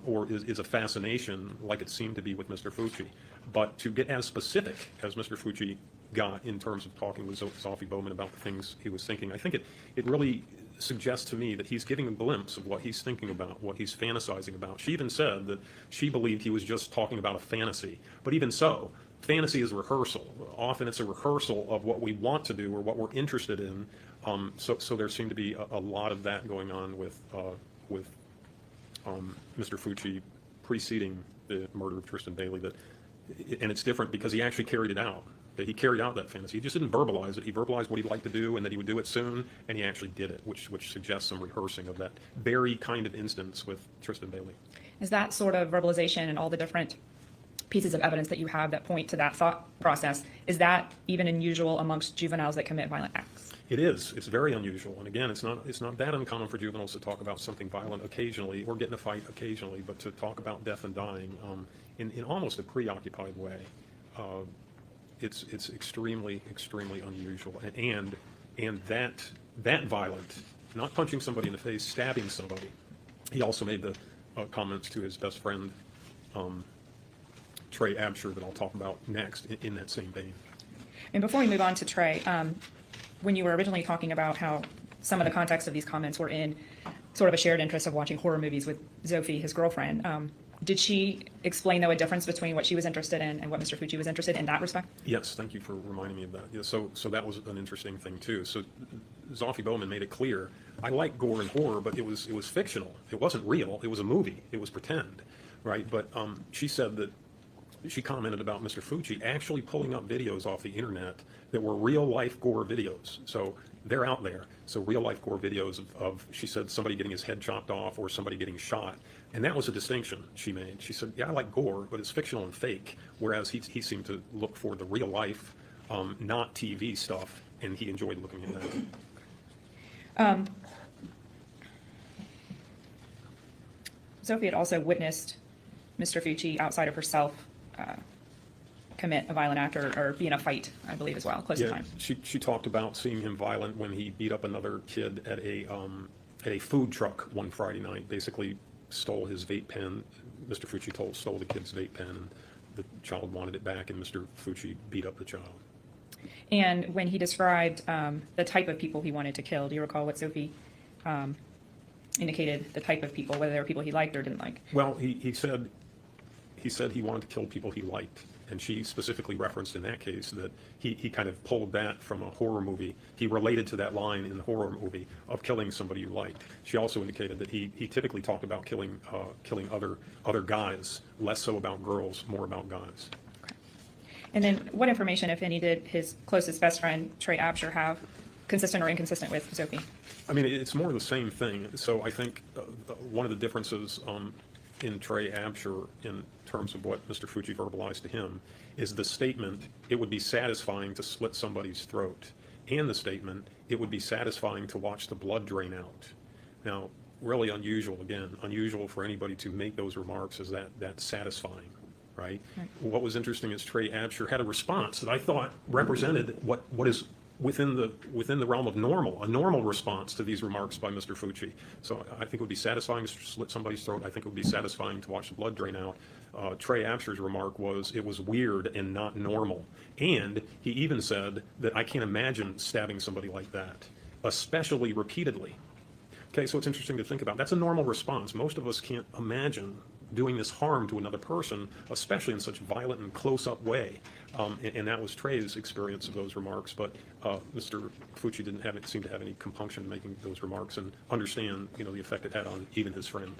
or is a fascination like it seemed to be with Mr. Fucci. But to get as specific as Mr. Fucci got in terms of talking with Zoffie Bowman about the things he was thinking, I think it really suggests to me that he's giving a glimpse of what he's thinking about, what he's fantasizing about. She even said that she believed he was just talking about a fantasy. But even so, fantasy is a rehearsal. Often it's a rehearsal of what we want to do or what we're interested in. So there seemed to be a lot of that going on with Mr. Fucci preceding the murder of Tristyn Bailey. And it's different because he actually carried it out. That he carried out that fantasy. He just didn't verbalize it. He verbalized what he'd like to do and that he would do it soon, and he actually did it, which suggests some rehearsing of that very kind of instance with Tristyn Bailey. Is that sort of verbalization and all the different pieces of evidence that you have that point to that thought process, is that even unusual amongst juveniles that commit violent acts? It is. It's very unusual. And again, it's not that uncommon for juveniles to talk about something violent occasionally or get in a fight occasionally, but to talk about death and dying in almost a preoccupied way. It's extremely, extremely unusual. And that violent, not punching somebody in the face, stabbing somebody. He also made the comments to his best friend, Trey Absher, that I'll talk about next in that same vein. And before we move on to Trey, when you were originally talking about how some of the context of these comments were in sort of a shared interest of watching horror movies with Zophie, his girlfriend, did she explain, though, a difference between what she was interested in and what Mr. Fucci was interested in that respect? Yes, thank you for reminding me of that. Yeah, so that was an interesting thing, too. So Zoffie Bowman made it clear, I like gore and horror, but it was fictional. It wasn't real. It was a movie. It was pretend, right? But she said that she commented about Mr. Fucci actually pulling up videos off the internet that were real-life gore videos. So they're out there. So real-life gore videos of, she said, somebody getting his head chopped off or somebody getting shot. And that was a distinction she made. She said, yeah, I like gore, but it's fictional and fake, whereas he seemed to look for the real-life, not TV stuff, and he enjoyed looking at that. Zophie had also witnessed Mr. Fucci, outside of herself, commit a violent act or be in a fight, I believe, as well, close to time. She talked about seeing him violent when he beat up another kid at a food truck one Friday night, basically stole his vape pen. Mr. Fucci stole the kid's vape pen, and the child wanted it back, and Mr. Fucci beat up the child. And when he described the type of people he wanted to kill, do you recall what Zophie indicated the type of people, whether they were people he liked or didn't like? Well, he said he wanted to kill people he liked. And she specifically referenced in that case that he kind of pulled that from a horror movie. He related to that line in the horror movie of killing somebody you liked. She also indicated that he typically talked about killing other guys, less so about girls, more about guys. Okay. And then what information, if any, did his closest best friend, Trey Absher, have consistent or inconsistent with Zophie? I mean, it's more of the same thing. So I think one of the differences in Trey Absher in terms of what Mr. Fucci verbalized to him is the statement, it would be satisfying to slit somebody's throat, and the statement, it would be satisfying to watch the blood drain out. Now, really unusual for anybody to make those remarks is that satisfying, right? What was interesting is Trey Absher had a response that I thought represented what within the realm of a normal response to these remarks by Mr. Fucci. So I think it would be satisfying to slit somebody's throat. I think it would be satisfying to watch the blood drain out. Trey Absher's remark was it was weird and not normal. And he even said that I can't imagine stabbing somebody like that, especially repeatedly. Okay, so it's interesting to think about. That's a normal response. Most of us can't imagine doing this harm to another person, especially in such a violent and close-up way. And that was Trey's experience of those remarks. But Mr. Fucci didn't seem to have any compunction making those remarks and understand, the effect it had on even his friend.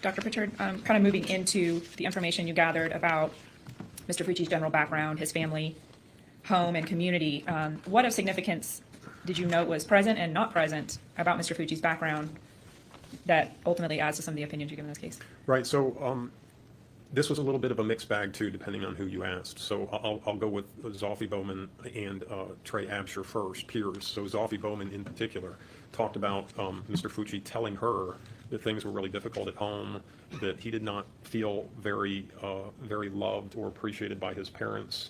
Dr. Prichard, kind of moving into the information you gathered about Mr. Fucci's general background, his family, home, and community, what of significance did you note was present and not present about Mr. Fucci's background that ultimately adds to some of the opinions you give in this case? Right. So this was a little bit of a mixed bag too, depending on who you asked. So I'll go with Zoffie Bowman and Trey Absher first, peers. So Zoffie Bowman in particular talked about Mr. Fucci telling her that things were really difficult at home, that he did not feel very loved or appreciated by his parents.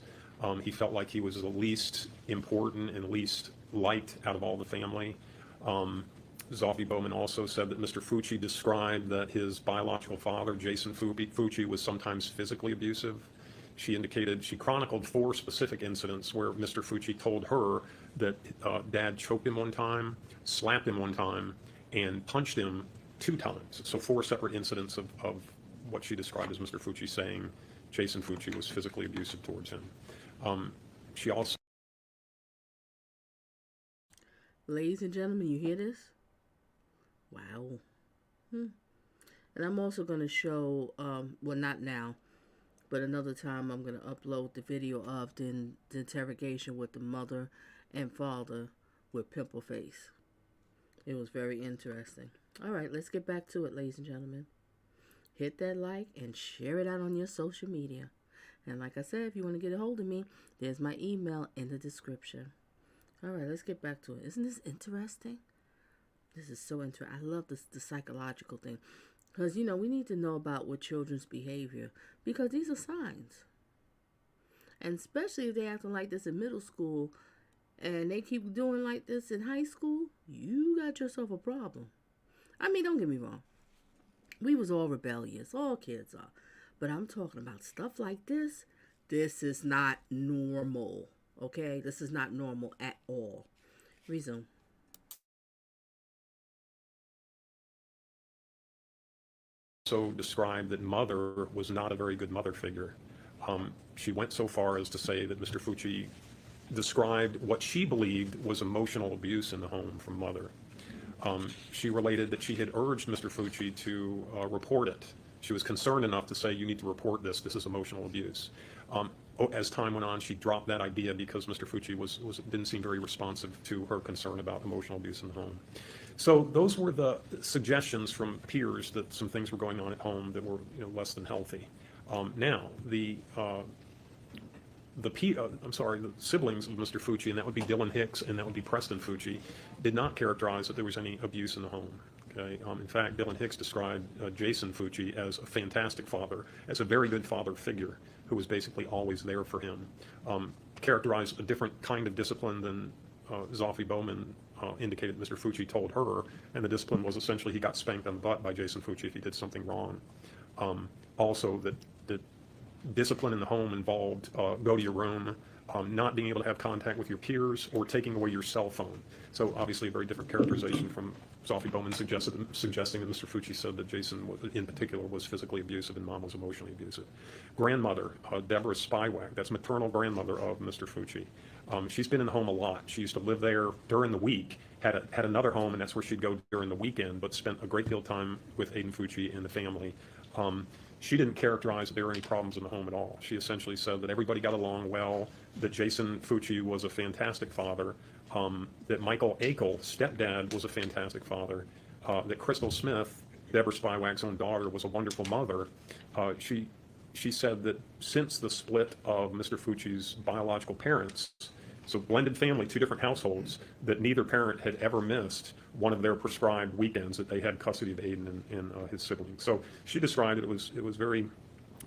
He felt like he was the least important and least liked out of all the family. Zoffie Bowman also said that Mr. Fucci described that his biological father, Jason Fucci, was sometimes physically abusive. She chronicled 4 specific incidents where Mr. Fucci told her that Dad choked him one time, slapped him one time, and punched him 2 times. So 4 separate incidents of what she described as Mr. Fucci saying Jason Fucci was physically abusive towards him. She also... Ladies and gentlemen, you hear this? Wow. And I'm also going to show, well, not now, but another time I'm going to upload the video of the interrogation with the mother and father with Pimple Face. It was very interesting. All right, let's get back to it, ladies and gentlemen. Hit that like and share it out on your social media. And like I said, if you want to get a hold of me, there's my email in the description. All right, let's get back to it. Isn't this interesting? This is so interesting. I love the psychological thing. Because, we need to know about what children's behavior. Because these are signs. And especially if they're acting like this in middle school and they keep doing like this in high school, you got yourself a problem. I mean, don't get me wrong. We was all rebellious. All kids are. But I'm talking about stuff like this. This is not normal. Okay? This is not normal at all. Resume. So described that mother was not a very good mother figure. She went so far as to say that Mr. Fucci described what she believed was emotional abuse in the home from mother. She related that she had urged Mr. Fucci to report it. She was concerned enough to say, you need to report this. This is emotional abuse. As time went on, she dropped that idea because Mr. Fucci didn't seem very responsive to her concern about emotional abuse in the home. So those were the suggestions from peers that some things were going on at home that were less than healthy. Now, the siblings of Mr. Fucci, and that would be Dylan Hicks and that would be Preston Fucci, did not characterize that there was any abuse in the home. Okay? In fact, Dylan Hicks described Jason Fucci as a fantastic father, as a very good father figure who was basically always there for him. Characterized a different kind of discipline than Zoffie Bowman indicated Mr. Fucci told her, and the discipline was essentially he got spanked on the butt by Jason Fucci if he did something wrong. Also, that discipline in the home involved go to your room, not being able to have contact with your peers, or taking away your cell phone. So obviously a very different characterization from Zoffie Bowman suggesting that Mr. Fucci said that Jason in particular was physically abusive and Mom was emotionally abusive. Grandmother, Deborah Spywak, that's maternal grandmother of Mr. Fucci. She's been in the home a lot. She used to live there during the week, had another home, and that's where she'd go during the weekend, but spent a great deal of time with Aiden Fucci and the family. She didn't characterize that there were any problems in the home at all. She essentially said that everybody got along well, that Jason Fucci was a fantastic father, that Michael Akel, stepdad, was a fantastic father, that Crystal Smith, Deborah Spywak's own daughter, was a wonderful mother. She said that since the split of Mr. Fucci's biological parents, so blended family, 2 different households, that neither parent had ever missed one of their prescribed weekends that they had custody of Aiden and his siblings. So she described it was very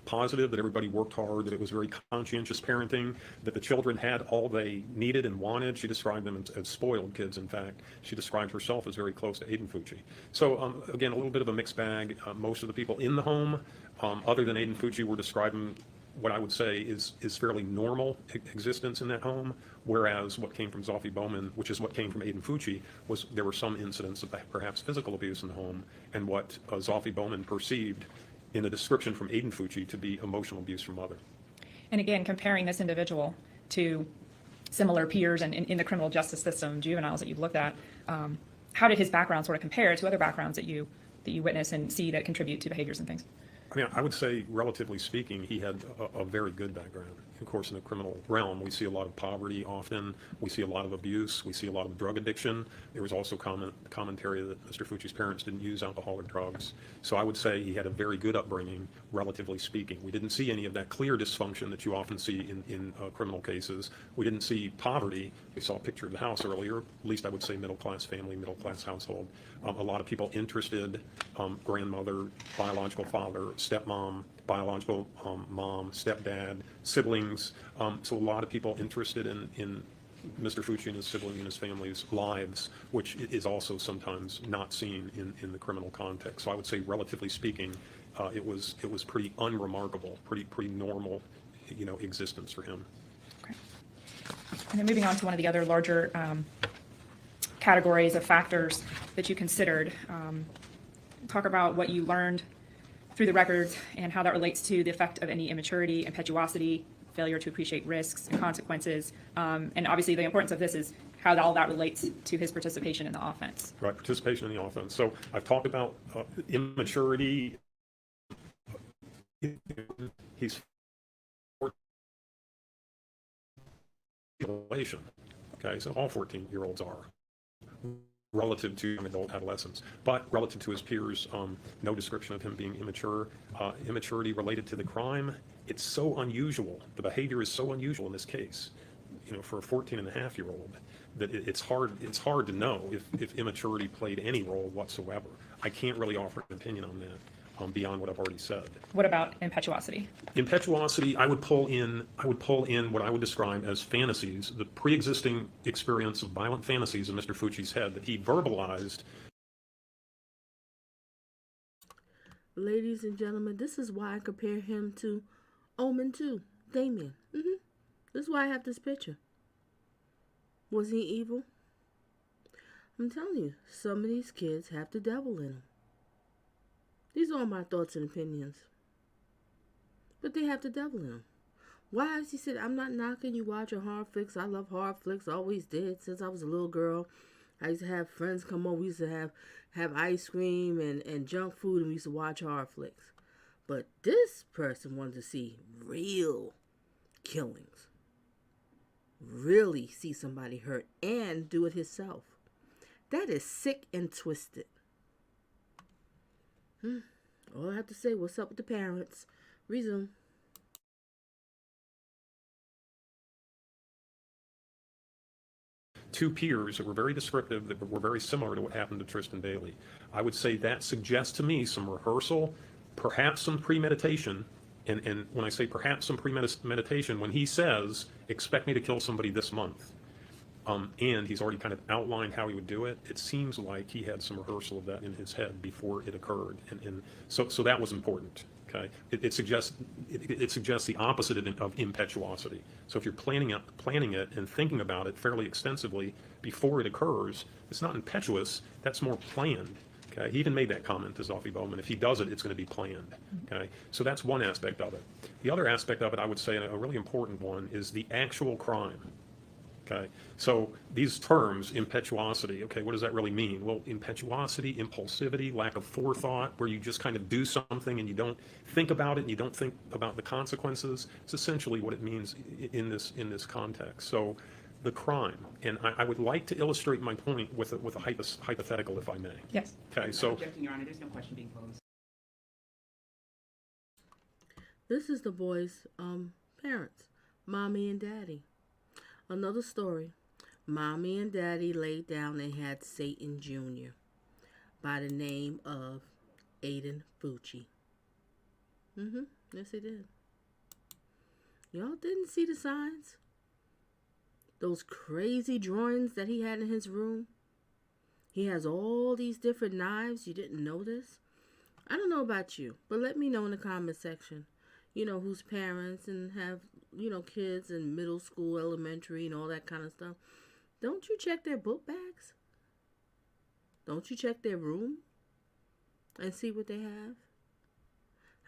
positive, that everybody worked hard, that it was very conscientious parenting, that the children had all they needed and wanted. She described them as spoiled kids, in fact. She described herself as very close to Aiden Fucci. So again, a little bit of a mixed bag. Most of the people in the home, other than Aiden Fucci, were describing what I would say is fairly normal existence in that home, whereas what came from Zofie Bowman, which is what came from Aiden Fucci, was there were some incidents of perhaps physical abuse in the home, and what Zofie Bowman perceived in the description from Aiden Fucci to be emotional abuse from mother. And again, comparing this individual to similar peers and in the criminal justice system, juveniles that you've looked at, how did his background sort of compare to other backgrounds that you witness and see that contribute to behaviors and things? I mean, I would say, relatively speaking, he had a very good background. Of course, in the criminal realm, we see a lot of poverty often. We see a lot of abuse. We see a lot of drug addiction. There was also commentary that Mr. Fucci's parents didn't use alcohol or drugs. So I would say he had a very good upbringing, relatively speaking. We didn't see any of that clear dysfunction that you often see in criminal cases. We didn't see poverty. We saw a picture of the house earlier. At least I would say middle-class family, middle-class household. A lot of people interested, grandmother, biological father, stepmom, biological mom, stepdad, siblings. So a lot of people interested in Mr. Fucci and his sibling and his family's lives, which is also sometimes not seen in the criminal context. So I would say, relatively speaking, it was pretty unremarkable, pretty normal, existence for him. Okay. And then moving on to one of the other larger categories of factors that you considered, talk about what you learned through the records and how that relates to the effect of any immaturity, impetuosity, failure to appreciate risks and consequences. And obviously the importance of this is how all that relates to his participation in the offense. Right, participation in the offense. So I've talked about immaturity. He's okay, so all 14-year-olds are, relative to young adult adolescents, but relative to his peers, no description of him being immature. Immaturity related to the crime, it's so unusual. The behavior is so unusual in this case, for a 14-and-a-half-year-old, that it's hard to know if immaturity played any role whatsoever. I can't really offer an opinion on that. Beyond what I've already said. What about impetuosity? Impetuosity, I would pull in what I would describe as fantasies, the pre-existing experience of violent fantasies in Mr. Fucci's head that he verbalized. Ladies and gentlemen, this is why I compare him to Omen 2, Damien. This is why I have this picture. Was he evil? I'm telling you, some of these kids have the devil in them. These are all my thoughts and opinions. But they have the devil in them. Why? As he said, I'm not knocking you watching horror flicks. I love horror flicks. Always did since I was a little girl. I used to have friends come over. We used to have ice cream and junk food, and we used to watch horror flicks. But this person wanted to see real killings. Really see somebody hurt and do it himself. That is sick and twisted. All I have to say, what's up with the parents? Resume. Two peers that were very descriptive, that were very similar to what happened to Tristyn Bailey. I would say that suggests to me some rehearsal, perhaps some premeditation. And when I say perhaps some premeditation, when he says, expect me to kill somebody this month, and he's already kind of outlined how he would do it, it seems like he had some rehearsal of that in his head before it occurred. And so that was important. Okay, it suggests the opposite of impetuosity. So if you're planning it and thinking about it fairly extensively before it occurs, it's not impetuous. That's more planned. Okay, he even made that comment to Zofie Bowman. If he does it, it's going to be planned. Okay, so that's one aspect of it. The other aspect of it, I would say, and a really important one, is the actual crime. Okay, so these terms, impetuosity, okay, what does that really mean? Well, impetuosity, impulsivity, lack of forethought, where you just kind of do something and you don't think about it and you don't think about the consequences, it's essentially what it means in this context. So the crime, and I would like to illustrate my point with a hypothetical, if I may. Yes. Okay, so. Objecting, Your Honor, there's no question being posed. This is the boy's parents, Mommy and Daddy. Another story. Mommy and Daddy laid down and had Satan Jr. by the name of Aiden Fucci. Yes, he did. Y'all didn't see the signs? Those crazy drawings that he had in his room? He has all these different knives. You didn't notice? I don't know about you, but let me know in the comment section. You know, whose parents and have, kids in middle school, elementary, and all that kind of stuff. Don't you check their book bags? Don't you check their room and see what they have?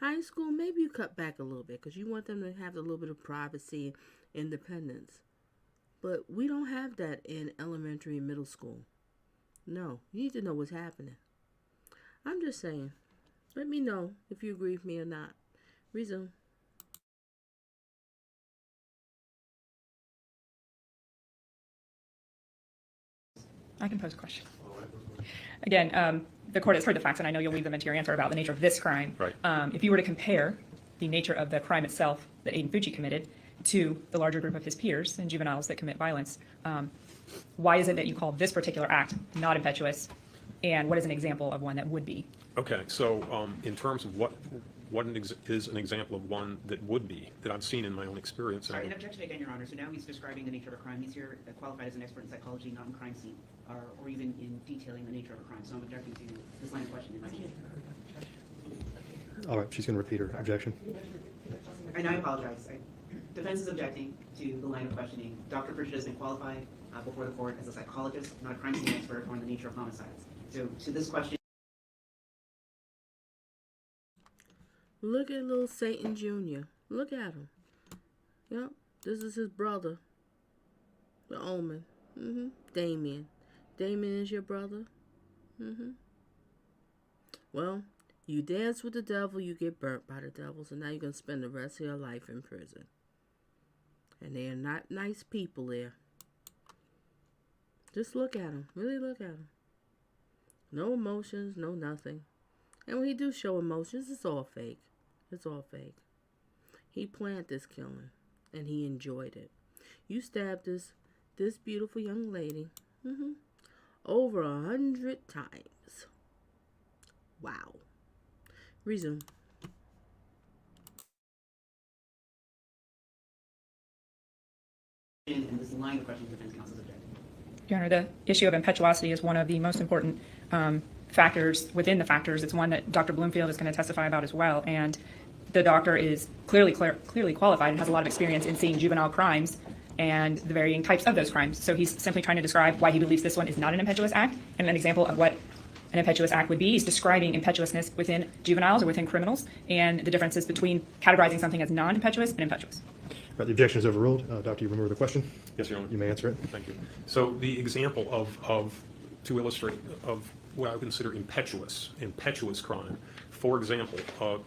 High school, maybe you cut back a little bit because you want them to have a little bit of privacy and independence. But we don't have that in elementary and middle school. No, you need to know what's happening. I'm just saying. Let me know if you agree with me or not. Resume. I can pose a question. Again, the court has heard the facts, and I know you'll weave them into your answer about the nature of this crime. Right. If you were to compare the nature of the crime itself that Aiden Fucci committed to the larger group of his peers and juveniles that commit violence, why is it that you call this particular act not impetuous, and what is an example of one that would be? Okay, so in terms of what is an example of one that would be, that I've seen in my own experience. Sorry, an objection again, Your Honor. So now he's describing the nature of a crime. He's here qualified as an expert in psychology, not in crime scene, or even in detailing the nature of a crime. So I'm objecting to this line of questioning. All right, she's going to repeat her objection. And I apologize. Defense is objecting to the line of questioning. Dr. Prichard has been qualified before the court as a psychologist, not a crime scene expert on the nature of homicides. So to this question. Look at little Satan Jr. Look at him. Yep, this is his brother. The Omen. Damien. Damien is your brother? Well, you dance with the devil, you get burnt by the devil, so now you're going to spend the rest of your life in prison. And they are not nice people there. Just look at him. Really look at him. No emotions, no nothing. And when he do show emotions, it's all fake. It's all fake. He planned this killing, and he enjoyed it. You stabbed this beautiful young lady over 100 times. Wow. Resume. And this line of questioning defense counsel is objecting. Your Honor, the issue of impetuosity is one of the most important factors within the factors. It's one that Dr. Bloomfield is going to testify about as well. And the doctor is clearly qualified and has a lot of experience in seeing juvenile crimes and the varying types of those crimes. So he's simply trying to describe why he believes this one is not an impetuous act, and an example of what an impetuous act would be. He's describing impetuousness within juveniles or within criminals and the differences between categorizing something as non-impetuous and impetuous. Right, the objection is overruled. Doctor, you remember the question? Yes, Your Honor. You may answer it. Thank you. So the example to illustrate of what I would consider impetuous crime. For example,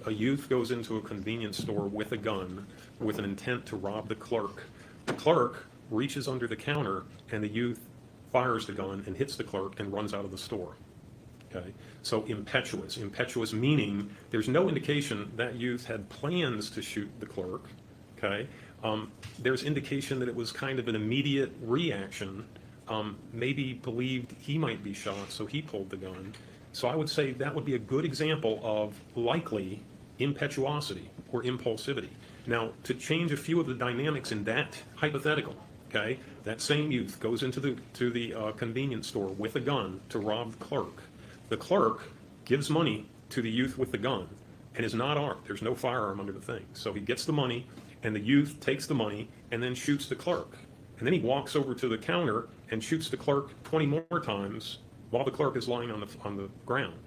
a youth goes into a convenience store with a gun with an intent to rob the clerk. The clerk reaches under the counter and the youth fires the gun and hits the clerk and runs out of the store. Okay, so impetuous meaning there's no indication that youth had plans to shoot the clerk. Okay, there's indication that it was kind of an immediate reaction. Maybe believed he might be shot, so he pulled the gun. So I would say that would be a good example of likely impetuosity or impulsivity. Now, to change a few of the dynamics in that hypothetical, okay, that same youth goes into the convenience store with a gun to rob the clerk. The clerk gives money to the youth with the gun and is not armed. There's no firearm under the thing. So he gets the money, and the youth takes the money and then shoots the clerk. And then he walks over to the counter and shoots the clerk 20 more times while the clerk is lying on the ground.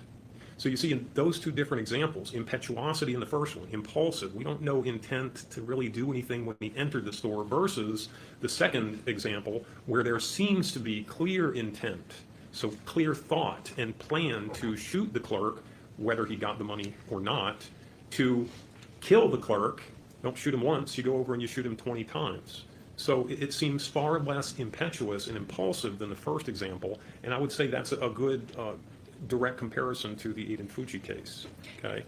So you see in those two different examples, impetuosity in the first one, impulsive, we don't know intent to really do anything when he entered the store, versus the second example where there seems to be clear intent, so clear thought and plan to shoot the clerk, whether he got the money or not, to kill the clerk. Don't shoot him once, you go over and you shoot him 20 times. So it seems far less impetuous and impulsive than the first example, and I would say that's a good direct comparison to the Aiden Fucci case. Okay,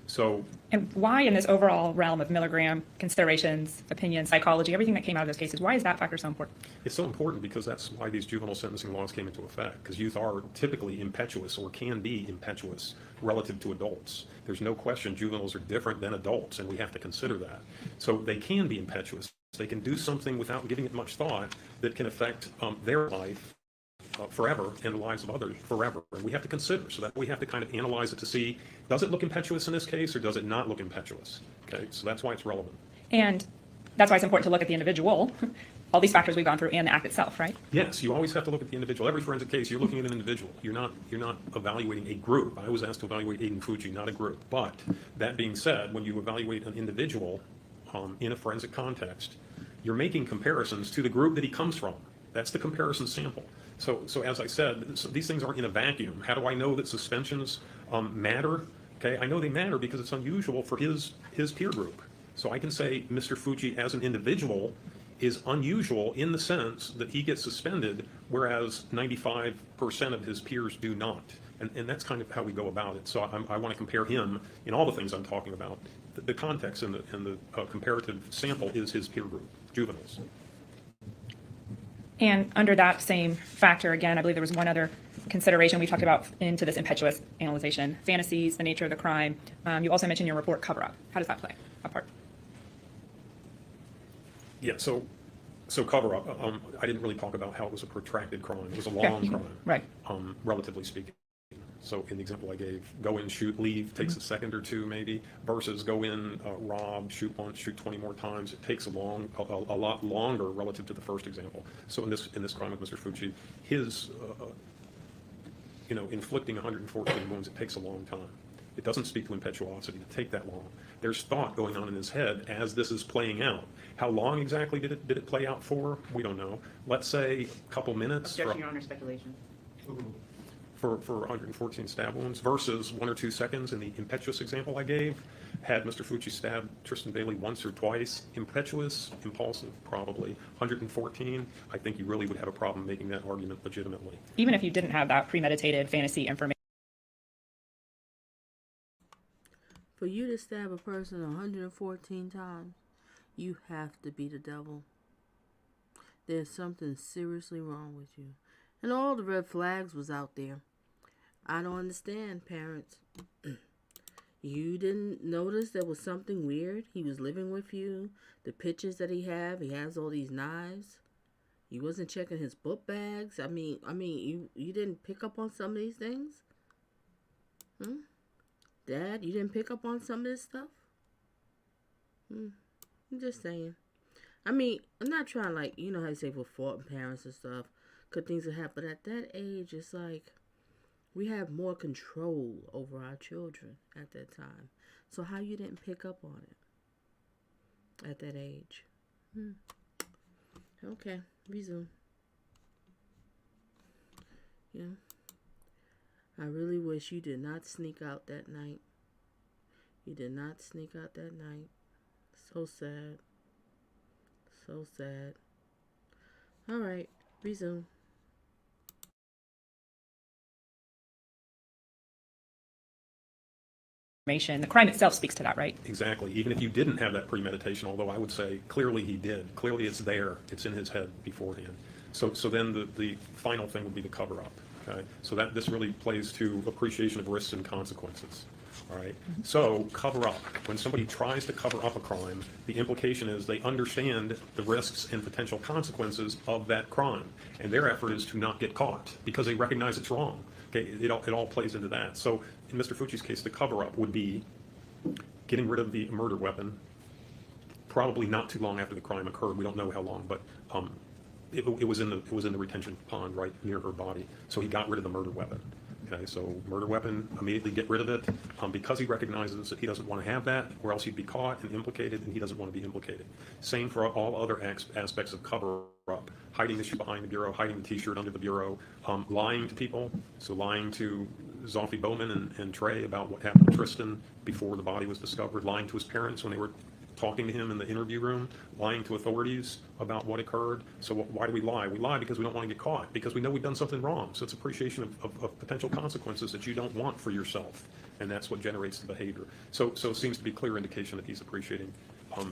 So And why in this overall realm of milligram considerations, opinions, psychology, everything that came out of those cases, why is that factor so important? it's so important because that's why these juvenile sentencing laws came into effect, because youth are typically impetuous or can be impetuous relative to adults. There's no question juveniles are different than adults, and we have to consider that. So they can be impetuous. They can do something without giving it much thought that can affect their life forever and the lives of others forever. And we have to consider, so that we have to kind of analyze it to see, does it look impetuous in this case or does it not look impetuous? Okay, so that's why it's relevant. And that's why it's important to look at the individual, all these factors we've gone through, and the act itself, right? Yes, you always have to look at the individual. Every forensic case, you're looking at an individual. You're not evaluating a group. I was asked to evaluate Aiden Fucci, not a group. But that being said, when you evaluate an individual in a forensic context, you're making comparisons to the group that he comes from. That's the comparison sample. So as I said, these things aren't in a vacuum. How do I know that suspensions matter? Okay, I know they matter because it's unusual for his peer group. So I can say Mr. Fucci as an individual is unusual in the sense that he gets suspended, whereas 95% of his peers do not. And that's kind of how we go about it. So I want to compare him in all the things I'm talking about. The context and the comparative sample is his peer group, juveniles. And under that same factor, again, I believe there was one other consideration we talked about into this impetuous analyzation, fantasies, the nature of the crime. You also mentioned in your report cover-up. How does that play a part? Yeah, so cover-up, I didn't really talk about how it was a protracted crime. It was a long crime, right? Relatively speaking. So in the example I gave, go in, shoot, leave, takes a second or two maybe, versus go in, rob, shoot once, shoot 20 more times. It takes a lot longer relative to the first example. So in this crime with Mr. Fucci, his, inflicting 114 wounds, it takes a long time. It doesn't speak to impetuosity to take that long. There's thought going on in his head as this is playing out. How long exactly did it play out for? We don't know. Let's say a couple minutes. Objection, Your Honor, speculation. For 114 stab wounds versus 1 or 2 seconds in the impetuous example I gave. Had Mr. Fucci stabbed Tristyn Bailey once or twice, impetuous, impulsive, probably. 114, I think you really would have a problem making that argument legitimately. Even if you didn't have that premeditated fantasy information. For you to stab a person 114 times, you have to be the devil. There's something seriously wrong with you. And all the red flags was out there. I don't understand, parents. You didn't notice there was something weird? He was living with you. The pictures that he has all these knives. You wasn't checking his book bags. I mean, you didn't pick up on some of these things? Dad, you didn't pick up on some of this stuff? I'm just saying. I mean, I'm not trying, how you say, for faulting parents and stuff. Good things will happen. But at that age, it's like we have more control over our children at that time. So how you didn't pick up on it at that age? Okay, resume. Yeah. I really wish you did not sneak out that night. You did not sneak out that night. So sad. So sad. All right, resume. The crime itself speaks to that, right? Exactly. Even if you didn't have that premeditation, although I would say clearly he did. Clearly it's there. It's in his head beforehand. So then the final thing would be the cover-up. Okay. So this really plays to appreciation of risks and consequences. All right. So cover up. When somebody tries to cover up a crime, the implication is they understand the risks and potential consequences of that crime, and their effort is to not get caught because they recognize it's wrong. Okay. It all plays into that. So in Mr. Fucci's case, the cover-up would be getting rid of the murder weapon, probably not too long after the crime occurred. We don't know how long, but it was in the retention pond right near her body. So he got rid of the murder weapon. Okay, so murder weapon, immediately get rid of it because he recognizes that he doesn't want to have that, or else he'd be caught and implicated, and he doesn't want to be implicated. Same for all other aspects of cover-up: hiding the shoe behind the bureau, hiding the T-shirt under the bureau, lying to people. So lying to Zolfi Bowman and Trey about what happened to Tristyn before the body was discovered, lying to his parents when they were talking to him in the interview room, lying to authorities about what occurred. So why do we lie? We lie because we don't want to get caught, because we know we've done something wrong. So it's appreciation of potential consequences that you don't want for yourself, and that's what generates the behavior. So it seems to be clear indication that he's appreciating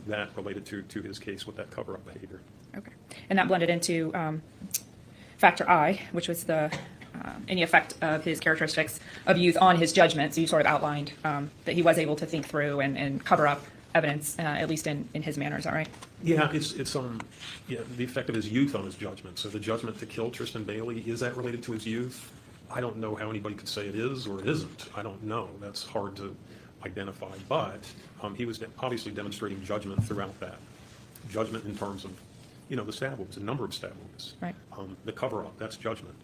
that related to his case with that cover-up behavior. Okay. And that blended into factor I, which was the any effect of his characteristics of youth on his judgment. So you sort of outlined that he was able to think through and cover up evidence, at least in his manner. Is that right? Yeah, it's the effect of his youth on his judgment. So the judgment to kill Tristyn Bailey, is that related to his youth? I don't know how anybody could say it is or it isn't. I don't know. That's hard to identify. But he was obviously demonstrating judgment throughout that. Judgment in terms of, the stab wounds, the number of stab wounds. Right. The cover-up, that's judgment.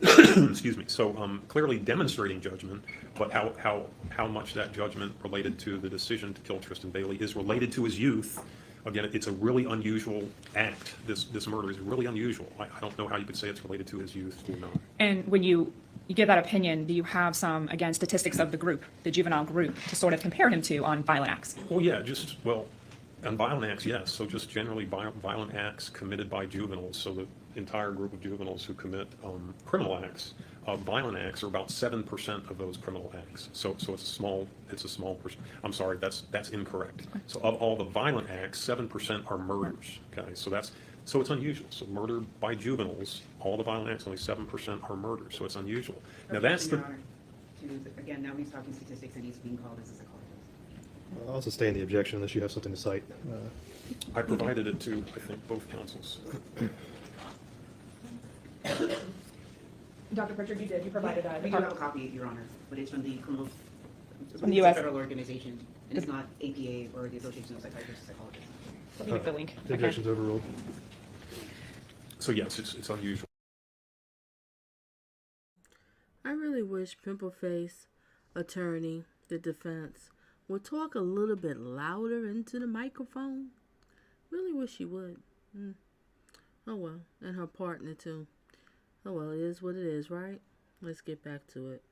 Excuse me. So clearly demonstrating judgment, but how much that judgment related to the decision to kill Tristyn Bailey is related to his youth. Again, it's a really unusual act. This murder is really unusual. I don't know how you could say it's related to his youth or not. And when you give that opinion, do you have some, again, statistics of the group, the juvenile group, to sort of compare him to on violent acts? Well, yeah, on violent acts, yes. So just generally violent acts committed by juveniles. So the entire group of juveniles who commit criminal acts, violent acts are about 7% of those criminal acts. So it's a small percent. I'm sorry, that's incorrect. So of all the violent acts, 7% are murders. Okay, so it's unusual. So murder by juveniles, all the violent acts, only 7% are murders. So it's unusual. Now that's the. Again, now he's talking statistics and he's being called as a psychologist. I'll sustain the objection unless you have something to cite. I provided it to, I think, both counsels. Dr. Prichard, you did. You provided We do have a copy, Your Honor, but it's from the criminal, From the US. federal organization, and it's not APA or the Association of Psychiatrists and Psychologists. Let me make the link. The objection's overruled. So yes, it's unusual. I really wish Pimple Face attorney, the defense, would talk a little bit louder into the microphone. Really wish he would. Oh well, and her partner too. Oh well, it is what it is, right? Let's get back to it.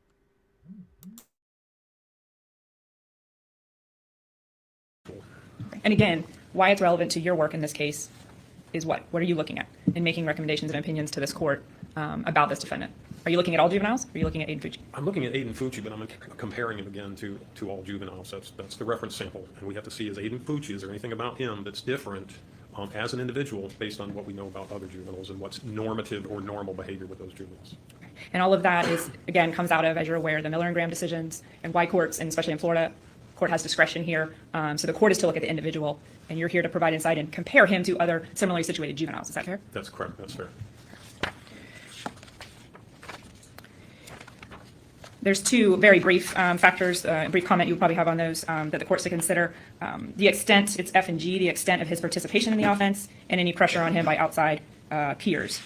And again, why it's relevant to your work in this case is what? What are you looking at in making recommendations and opinions to this court about this defendant? Are you looking at all juveniles? Or are you looking at Aiden Fucci? I'm looking at Aiden Fucci, but I'm comparing him again to all juveniles. That's the reference sample, and we have to see, is Aiden Fucci, is there anything about him that's different as an individual based on what we know about other juveniles and what's normative or normal behavior with those juveniles? And all of that is, again, comes out of, as you're aware, the Miller and Graham decisions and why courts, and especially in Florida, court has discretion here. So the court is to look at the individual, and you're here to provide insight and compare him to other similarly situated juveniles. Is that fair? That's correct. That's fair. There's two very brief factors, brief comment you probably have on those that the court's to consider. The extent, it's F and G, the extent of his participation in the offense and any pressure on him by outside peers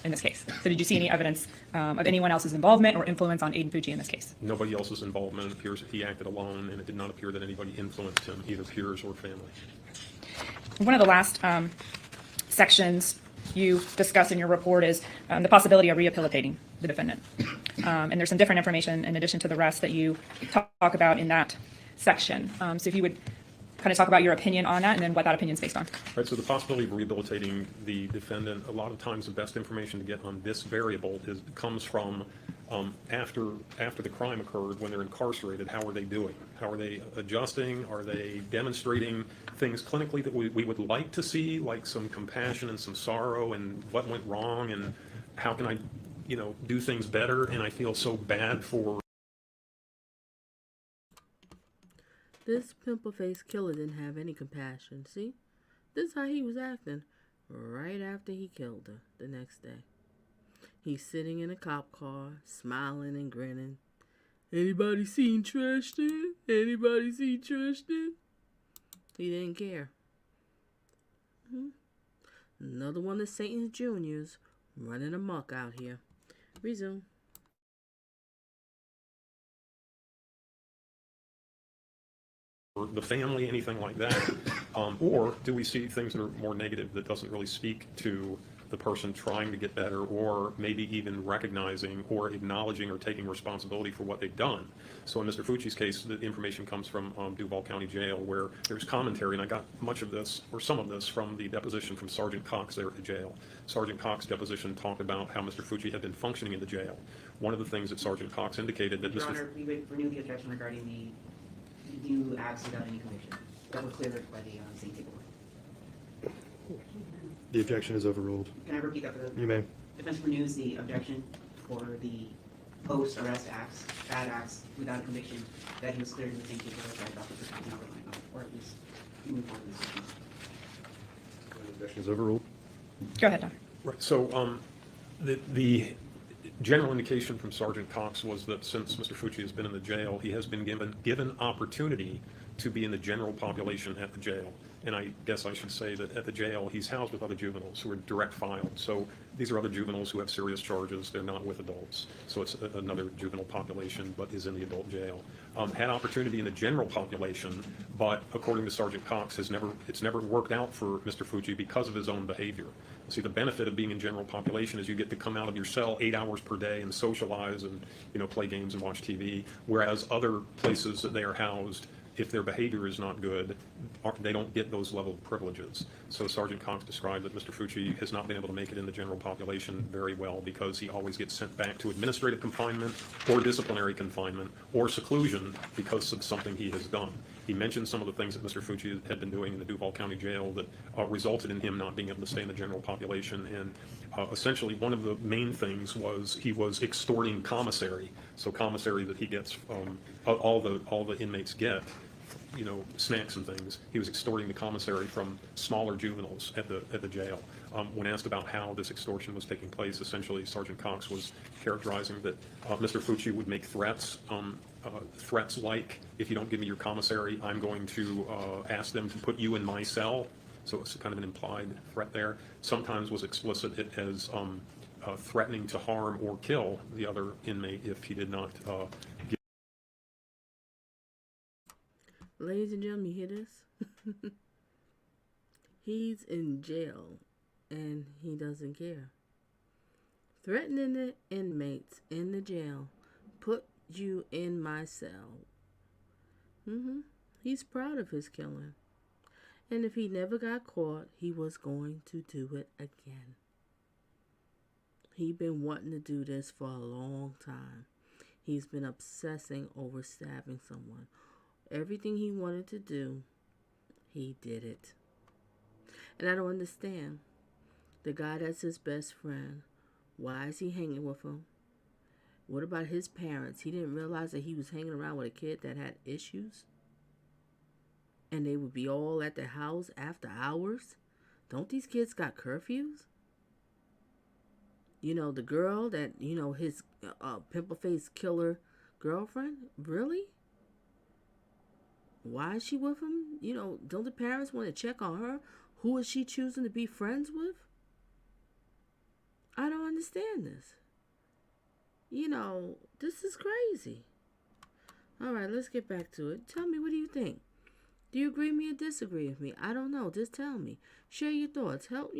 in this case. So did you see any evidence of anyone else's involvement or influence on Aiden Fucci in this case? Nobody else's involvement. It appears that he acted alone, and it did not appear that anybody influenced him, either peers or family. One of the last sections you discuss in your report is the possibility of rehabilitating the defendant. And there's some different information in addition to the rest that you talk about in that section. So if you would kind of talk about your opinion on that and then what that opinion is based on. Right, so the possibility of rehabilitating the defendant, a lot of times the best information to get on this variable comes from after the crime occurred, when they're incarcerated. How are they doing? How are they adjusting? Are they demonstrating things clinically that we would like to see, like some compassion and some sorrow and what went wrong and how can I do things better, and I feel so bad for. This Pimple Face Killer didn't have any compassion. See? This is how he was acting right after he killed her the next day. He's sitting in a cop car, smiling and grinning. Anybody seen Tristyn? Anybody seen Tristyn? He didn't care. Another one of Satan's juniors running amok out here. Resume. The family, anything like that, or do we see things that are more negative that doesn't really speak to the person trying to get better, or maybe even recognizing or acknowledging or taking responsibility for what they've done. So in Mr. Fucci's case, the information comes from Duval County Jail, where there's commentary, and I got much of this, or some of this, from the deposition from Sergeant Cox there at the jail. Sergeant Cox's deposition talked about how Mr. Fucci had been functioning in the jail. One of the things that Sergeant Cox indicated that Your Mr. Honor, we would renew the objection regarding the new acts without any conviction that were cleared by the safety board. The objection is overruled. Can I repeat that for the You may. defense renews the objection for the post-arrest acts, bad acts without a conviction that he was cleared in the safety board by Dr. Prichard, not relying on, or at least move on this issue. The objection is overruled. Go ahead, Doctor. Right. So the general indication from Sergeant Cox was that since Mr. Fucci has been in the jail, he has been given opportunity to be in the general population at the jail. And I guess I should say that at the jail, he's housed with other juveniles who are direct filed. So these are other juveniles who have serious charges. They're not with adults. So it's another juvenile population, but is in the adult jail. Had opportunity in the general population, but according to Sergeant Cox, it's never worked out for Mr. Fucci because of his own behavior. See, the benefit of being in general population is you get to come out of your cell 8 hours per day and socialize and, play games and watch TV, whereas other places that they are housed, if their behavior is not good, they don't get those level of privileges. So Sergeant Cox described that Mr. Fucci has not been able to make it in the general population very well because he always gets sent back to administrative confinement or disciplinary confinement or seclusion because of something he has done. He mentioned some of the things that Mr. Fucci had been doing in the Duval County Jail that resulted in him not being able to stay in the general population. And essentially, one of the main things was he was extorting commissary. So commissary that he gets, all the inmates get, snacks and things. He was extorting the commissary from smaller juveniles at the jail. When asked about how this extortion was taking place, essentially Sergeant Cox was characterizing that Mr. Fucci would make threats, threats like, if you don't give me your commissary, I'm going to ask them to put you in my cell. So it's kind of an implied threat there. Sometimes was explicit as threatening to harm or kill the other inmate if he did not give. Ladies and gentlemen, you hear this? He's in jail and he doesn't care. Threatening the inmates in the jail. Put you in my cell. He's proud of his killing. And if he never got caught, he was going to do it again. He'd been wanting to do this for a long time. He's been obsessing over stabbing someone. Everything he wanted to do, he did it. And I don't understand. The guy that's his best friend, why is he hanging with him? What about his parents? He didn't realize that he was hanging around with a kid that had issues? And they would be all at the house after hours? Don't these kids got curfews? The girl that, his Pimple Face Killer girlfriend? Really? Why is she with him? Don't the parents want to check on her? Who is she choosing to be friends with? I don't understand this. This is crazy. All right, let's get back to it. Tell me, what do you think? Do you agree with me or disagree with me? I don't know. Just tell me. Share your thoughts. Help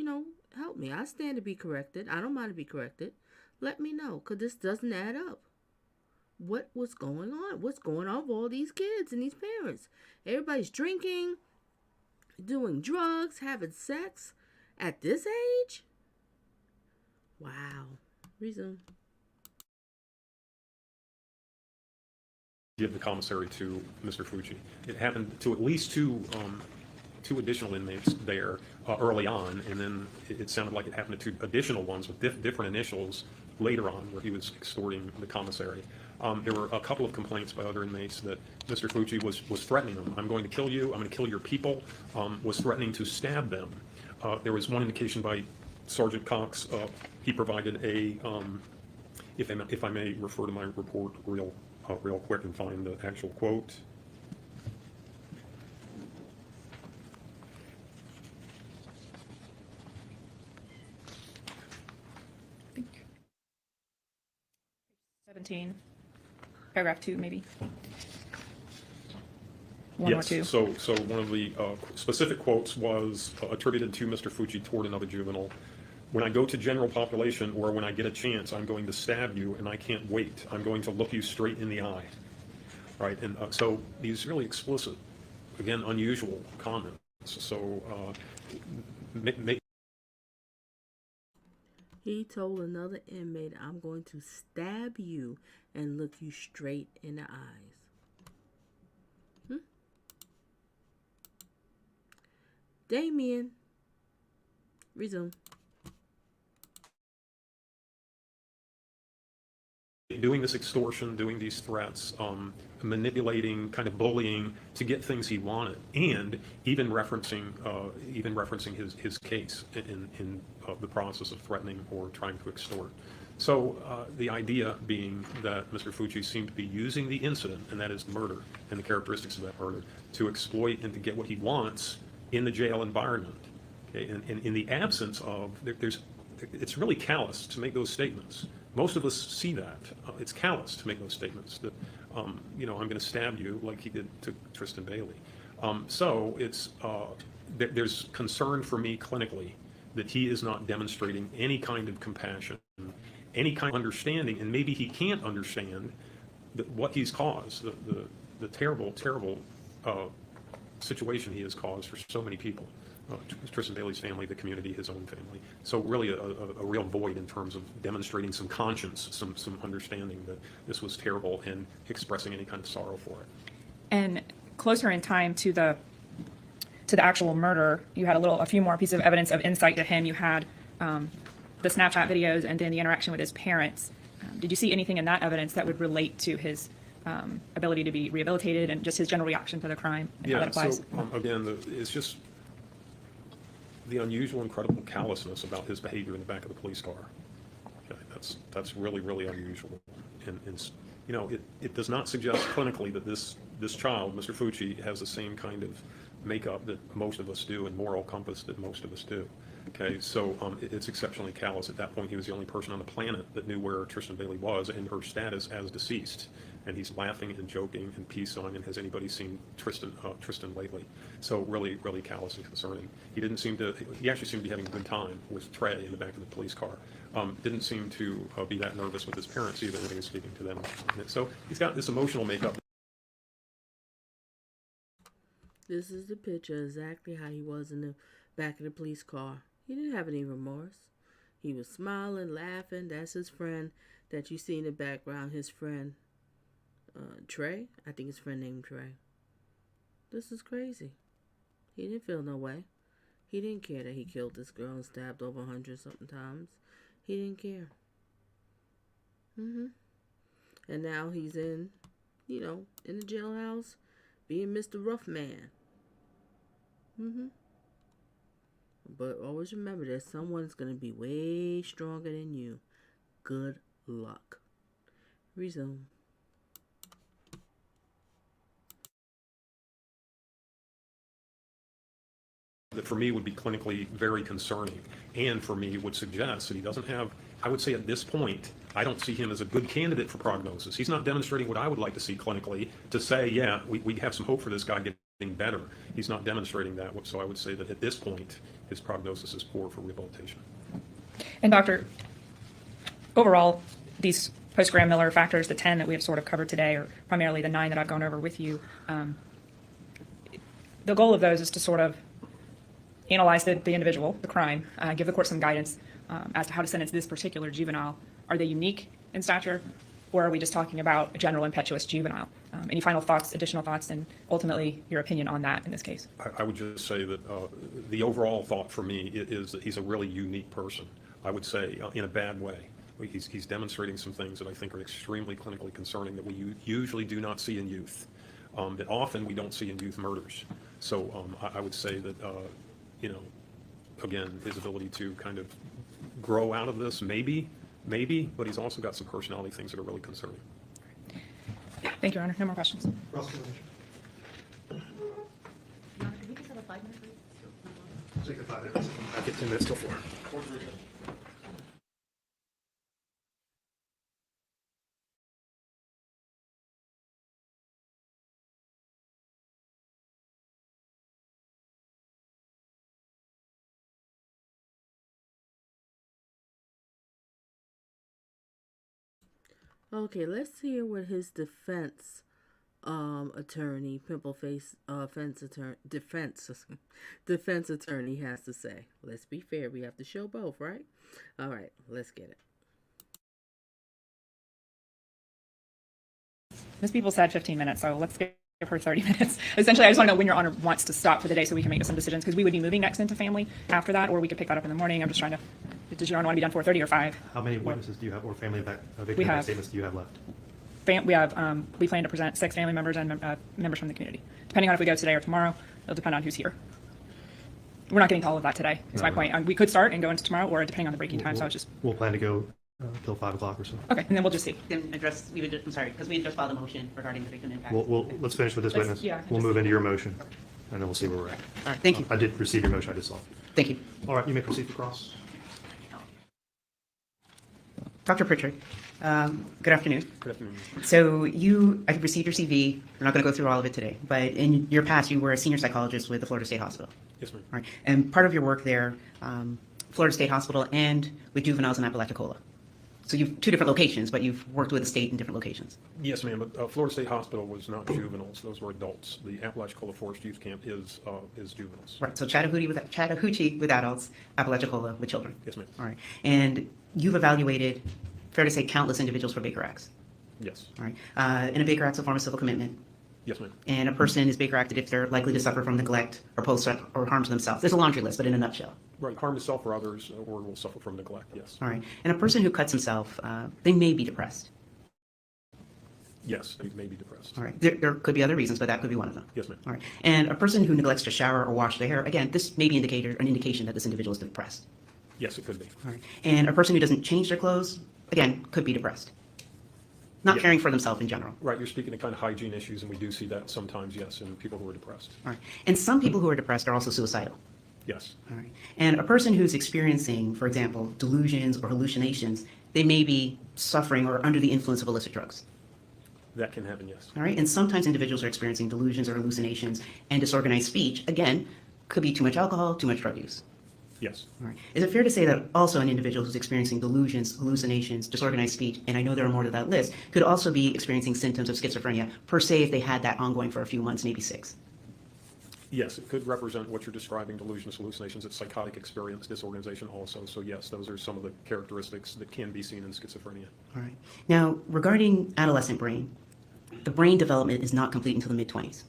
me. I stand to be corrected. I don't mind to be corrected. Let me know, because this doesn't add up. What was going on? What's going on with all these kids and these parents? Everybody's drinking, doing drugs, having sex at this age? Wow. Reason. Give the commissary to Mr. Fucci. It happened to at least two additional inmates there early on, and then it sounded like it happened to two additional ones with different initials later on, where he was extorting the commissary. There were a couple of complaints by other inmates that Mr. Fucci was threatening them. I'm going to kill you. I'm going to kill your people. Was threatening to stab them. There was one indication by Sergeant Cox. He provided a, if I may refer to my report real quick and find the actual quote. I think 17, paragraph 2, maybe. One or two. Yes, so one of the specific quotes was attributed to Mr. Fucci toward another juvenile. When I go to general population or when I get a chance, I'm going to stab you and I can't wait. I'm going to look you straight in the eye. Right? And so these really explicit, again, unusual comments. So He told another inmate, I'm going to stab you and look you straight in the eyes. Damien, resume. doing this extortion, doing these threats, manipulating, kind of bullying to get things he wanted, and even referencing his case in the process of threatening or trying to extort. So the idea being that Mr. Fucci seemed to be using the incident, and that is murder and the characteristics of that murder, to exploit and to get what he wants in the jail environment. Okay? And in the absence of, it's really callous to make those statements. Most of us see that. It's callous to make those statements that, I'm going to stab you like he did to Tristyn Bailey. So it's, there's concern for me clinically that he is not demonstrating any kind of compassion, any kind of understanding, and maybe he can't understand what he's caused, the terrible, terrible situation he has caused for so many people. Tristyn Bailey's family, the community, his own family. So really a real void in terms of demonstrating some conscience, some understanding that this was terrible and expressing any kind of sorrow for it. And closer in time to the actual murder, you had a few more pieces of evidence of insight to him. You had the Snapchat videos and then the interaction with his parents. Did you see anything in that evidence that would relate to his ability to be rehabilitated and just his general reaction to the crime and how that applies? So again, it's just the unusual, incredible callousness about his behavior in the back of the police car. Okay, that's really, really unusual, and it does not suggest clinically that this child, Mr. Fucci, has the same kind of makeup that most of us do and moral compass that most of us do. Okay, so it's exceptionally callous. At that point, he was the only person on the planet that knew where Tristyn Bailey was and her status as deceased. And he's laughing and joking and peace-signing. And has anybody seen Tristyn lately? So really, really callous and concerning. He actually seemed to be having a good time with Trey in the back of the police car. Didn't seem to be that nervous with his parents either when he was speaking to them. So he's got this emotional makeup. This is the picture exactly how he was in the back of the police car. He didn't have any remorse. He was smiling, laughing. That's his friend that you see in the background, his friend Trey. I think his friend named Trey. This is crazy. He didn't feel no way. He didn't care that he killed this girl and stabbed over 100 something times. He didn't care. And now he's in the jailhouse being Mr. Rough Man. But always remember that someone's going to be way stronger than you. Good luck. Resume. That for me would be clinically very concerning, and for me would suggest that he doesn't have, I would say at this point, I don't see him as a good candidate for prognosis. He's not demonstrating what I would like to see clinically to say, yeah, we have some hope for this guy getting better. He's not demonstrating that, so I would say that at this point, his prognosis is poor for rehabilitation. And Doctor, overall, these post-Graham Miller factors, the 10 that we have sort of covered today, or primarily the 9 that I've gone over with you, the goal of those is to sort of analyze the individual, the crime, give the court some guidance as to how to sentence this particular juvenile. Are they unique in stature, or are we just talking about a general impetuous juvenile? Any final thoughts, additional thoughts, and ultimately your opinion on that in this case? I would just say that the overall thought for me is that he's a really unique person. I would say in a bad way. He's demonstrating some things that I think are extremely clinically concerning that we usually do not see in youth, that often we don't see in youth murders. So I would say that again, his ability to kind of grow out of this, maybe, but he's also got some personality things that are really concerning. Thank you, Your Honor. No more questions. Could we just have a 5-minute break? Take a 5 minutes. I get 10 minutes till 4. Okay, let's hear what his defense attorney, Pimple Face defense attorney has to say. Let's be fair, we have to show both, right? All right, let's get it. Ms. People said 15 minutes, so let's give her 30 minutes. Essentially, I just want to know when Your Honor wants to stop for the day so we can make some decisions, because we would be moving next into family after that, or we could pick that up in the morning. I'm just trying to, does Your Honor want to be done 4:30 or 5? How many witnesses do you have, or family victim We have- statements do you have left? We plan to present 6 family members and members from the community. Depending on if we go today or tomorrow, it'll depend on who's here. We're not getting to all of that today, is my point. We could start and go into tomorrow, or depending on the breaking time, so I was just, We'll plan to go till 5 o'clock or so. okay, and then we'll just see. Then address, I'm sorry, because we had just filed a motion regarding the victim impact. Let's finish with this Let's- witness. yeah, We'll just- move into your motion, and then we'll see where we're at. All right, thank you. I did receive your motion, I just saw it. Thank you. All right, you may proceed to cross. Dr. Prichard, good afternoon. Good afternoon. So I received your CV. We're not going to go through all of it today, but in your past, you were a senior psychologist with the Florida State Hospital. Yes, ma'am. All right. And part of your work there, Florida State Hospital and with juveniles in Apalachicola. So you've 2 different locations, but you've worked with the state in different locations. Yes, ma'am, but Florida State Hospital was not juveniles, those were adults. The Apalachicola Forest Youth Camp is juveniles. Right. So Chattahoochee with adults, Apalachicola with children. Yes, ma'am. All right. And you've evaluated, fair to say, countless individuals for Baker Acts. Yes. All right. And a Baker Act's a form of civil commitment. Yes, ma'am. And a person is Baker Acted if they're likely to suffer from neglect or or harm to themselves. There's a laundry list, but in a nutshell. Right, harm to self or others, or will suffer from neglect, yes. All right. And a person who cuts himself, they may be depressed. Yes, they may be depressed. All right. There could be other reasons, but that could be one of them. Yes, ma'am. All right. And a person who neglects to shower or wash their hair, again, this may be an indication that this individual is depressed. Yes, it could be. All right. And a person who doesn't change their clothes, again, could be depressed. Not Yeah. caring for themselves in general. Right, you're speaking of kind of hygiene issues, and we do see that sometimes, yes, in people who are depressed. All right. And some people who are depressed are also suicidal. Yes, All right. And a person who's experiencing, for example, delusions or hallucinations, they may be suffering or under the influence of illicit drugs. that can happen, yes. All right. And sometimes individuals are experiencing delusions or hallucinations and disorganized speech. Again, could be too much alcohol, too much drug use. Yes, All right. Is it fair to say that also an individual who's experiencing delusions, hallucinations, disorganized speech, and I know there are more to that list, could also be experiencing symptoms of schizophrenia, per se, if they had that ongoing for a few months, maybe 6? yes, it could represent what you're describing, delusions, hallucinations, it's psychotic experience, disorganization also. So yes, those are some of the characteristics that can be seen in schizophrenia. All right. Now, regarding adolescent brain, the brain development is not complete until the mid-20s.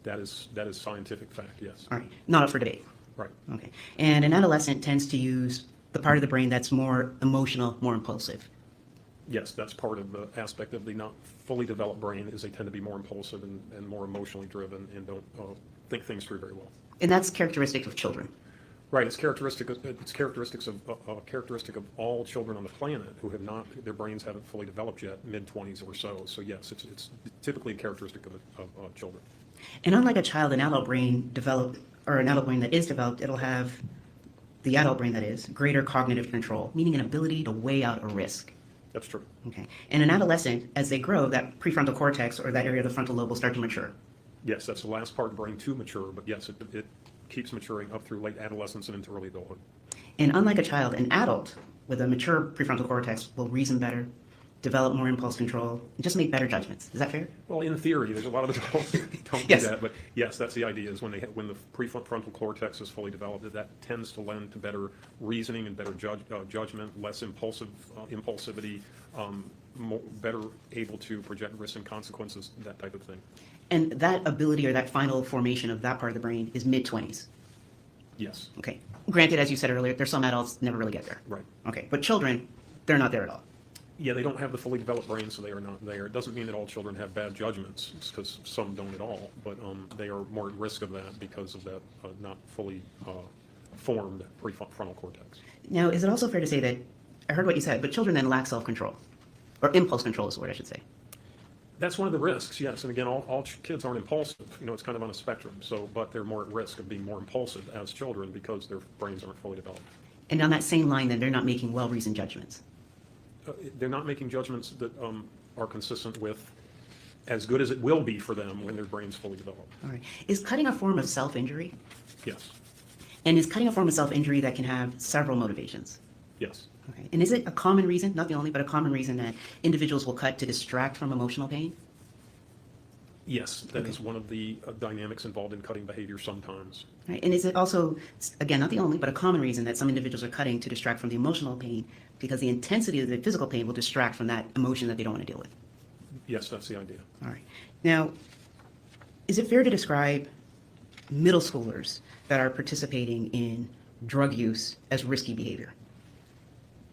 That is scientific fact, yes. All right. Not up for debate. Right, Okay. And an adolescent tends to use the part of the brain that's more emotional, more impulsive. yes, that's part of the aspect of the not fully developed brain, is they tend to be more impulsive and more emotionally driven and don't think things through very well. And that's characteristic of children. Right, it's characteristic of all children on the planet who have not, their brains haven't fully developed yet, mid-20s or so. So yes, it's typically a characteristic of children. And unlike a child, an adult brain developed, or an adult brain that is developed, it'll have, the adult brain that is, greater cognitive control, meaning an ability to weigh out a risk. That's true. Okay. And an adolescent, as they grow, that prefrontal cortex or that area of the frontal lobe will start to mature. Yes, that's the last part of the brain to mature, but yes, it keeps maturing up through late adolescence and into early adulthood. And unlike a child, an adult with a mature prefrontal cortex will reason better, develop more impulse control, and just make better judgments. Is that fair? Well, in theory, there's a lot of adults who don't Yes. do that, but yes, that's the idea, is when the prefrontal cortex is fully developed, that tends to lend to better reasoning and better judgment, less impulsivity, better able to project risks and consequences, that type of thing. And that ability or that final formation of that part of the brain is mid-20s. Yes, Okay. Granted, as you said earlier, there's some adults never really get there. right. Okay. But children, they're not there at all. Yeah, they don't have the fully developed brain, so they are not there. It doesn't mean that all children have bad judgments, because some don't at all, but they are more at risk of that because of that not fully formed prefrontal cortex. Now, is it also fair to say that, I heard what you said, but children then lack self-control, or impulse control is the word I should say. That's one of the risks, yes. And again, all kids aren't impulsive. It's kind of on a spectrum. So, but they're more at risk of being more impulsive as children because their brains aren't fully developed. And on that same line, then, they're not making well-reasoned judgments. They're not making judgments that are consistent with as good as it will be for them when their brain's fully developed. All right. Is cutting a form of self-injury? Yes, And is cutting a form of self-injury that can have several motivations? yes. Okay. And is it a common reason, not the only, but a common reason that individuals will cut to distract from emotional pain? Yes, that is one of the dynamics involved in cutting behavior sometimes. Right. And is it also, again, not the only, but a common reason that some individuals are cutting to distract from the emotional pain because the intensity of the physical pain will distract from that emotion that they don't want to deal with? Yes, that's the idea. All right. Now, is it fair to describe middle schoolers that are participating in drug use as risky behavior?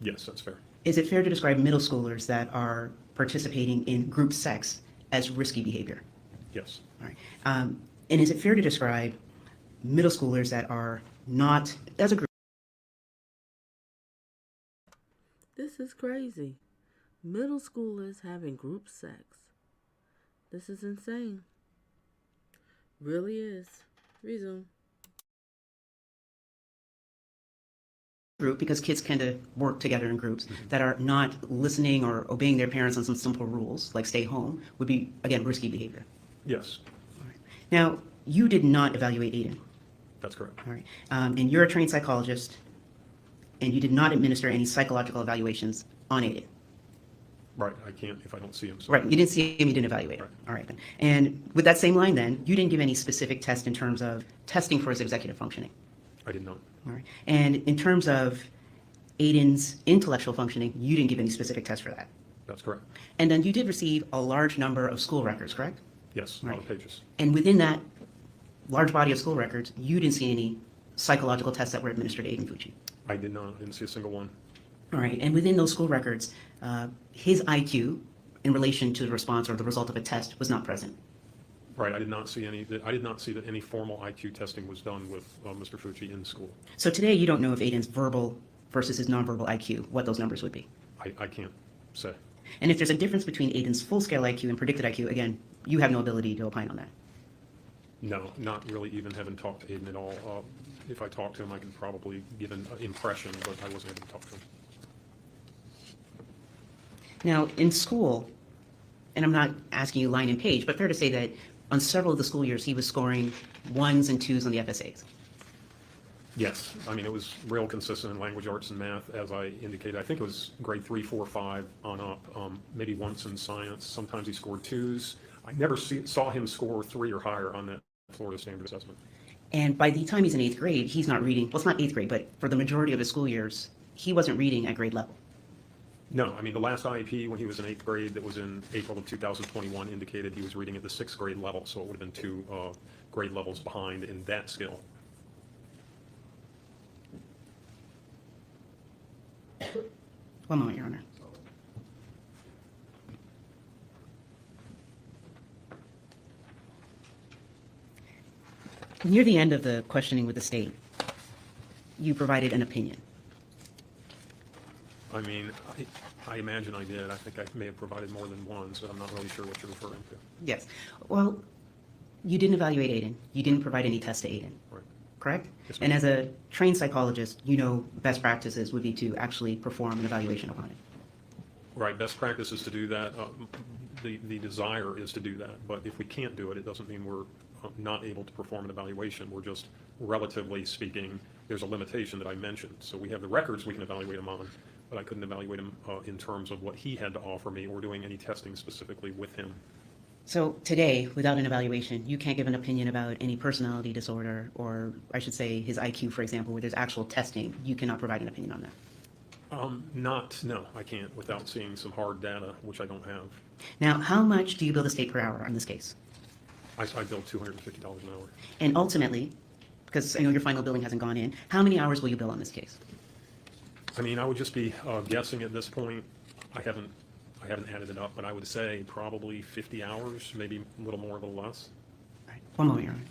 Yes, that's fair. Is it fair to describe middle schoolers that are participating in group sex as risky behavior? Yes. All right. And is it fair to describe middle schoolers that are not, as a group? This is crazy. Middle schoolers having group sex. This is insane. Really is. Resume. Group, because kids tend to work together in groups that are not listening or obeying their parents on some simple rules, like stay home, would be, again, risky behavior. Yes, All right. Now, you did not evaluate Aiden. that's correct. All right. And you're a trained psychologist, and you did not administer any psychological evaluations on Aiden. Right, I can't if I don't see him. So. Right. You didn't see him, you didn't evaluate him. Right. All right. Then. And with that same line, then, you didn't give any specific test in terms of testing for his executive functioning. I did not. All right. And in terms of Aiden's intellectual functioning, you didn't give any specific test for that. That's correct. And then you did receive a large number of school records, correct? Yes, a lot of pages. And within that large body of school records, you didn't see any psychological tests that were administered to Aiden Fucci. I did not. I didn't see a single one. All right. And within those school records, his IQ in relation to the response or the result of a test was not present. Right, I did not see any. I did not see that any formal IQ testing was done with Mr. Fucci in school. So today you don't know if Aiden's verbal versus his nonverbal IQ, what those numbers would be. I can't say. And if there's a difference between Aiden's full-scale IQ and predicted IQ, again, you have no ability to opine on that. No, not really even having talked to Aiden at all. If I talked to him, I could probably give an impression, but I wasn't able to talk to him. Now, in school, and I'm not asking you line and page, but fair to say that on several of the school years, he was scoring 1s and 2s on the FSAs. Yes, I mean, it was real consistent in language arts and math, as I indicated. I think it was grade 3, 4, 5 on up, maybe once in science. Sometimes he scored 2s. I never saw him score 3 or higher on that Florida Standard Assessment. And by the time he's in 8th grade, he's not reading, well, it's not 8th grade, but for the majority of his school years, he wasn't reading at grade level. No, I mean, the last IEP when he was in 8th grade that was in April of 2021 indicated he was reading at the 6th grade level, so it would have been 2 grade levels behind in that skill. One moment, Your Honor. Near the end of the questioning with the state, you provided an opinion. I mean, I imagine I did. I think I may have provided more than one, so I'm not really sure what you're referring to. Yes. Well, you didn't evaluate Aiden. You didn't provide any tests to Aiden, Right. correct? Yes, ma'am. And as a trained psychologist, you know best practices would be to actually perform an evaluation upon it. Right, best practice is to do that. The desire is to do that, but if we can't do it, it doesn't mean we're not able to perform an evaluation. We're just, relatively speaking, there's a limitation that I mentioned. So we have the records we can evaluate him on, but I couldn't evaluate him in terms of what he had to offer me or doing any testing specifically with him. So today, without an evaluation, you can't give an opinion about any personality disorder, or I should say his IQ, for example, where there's actual testing. You cannot provide an opinion on that. No, I can't without seeing some hard data, which I don't have. Now, how much do you bill the state per hour on this case? I bill $250 an hour. And ultimately, because I know your final billing hasn't gone in, how many hours will you bill on this case? I mean, I would just be guessing at this point. I haven't added it up, but I would say probably 50 hours, maybe a little more, a little less. All right, one moment, Your Honor.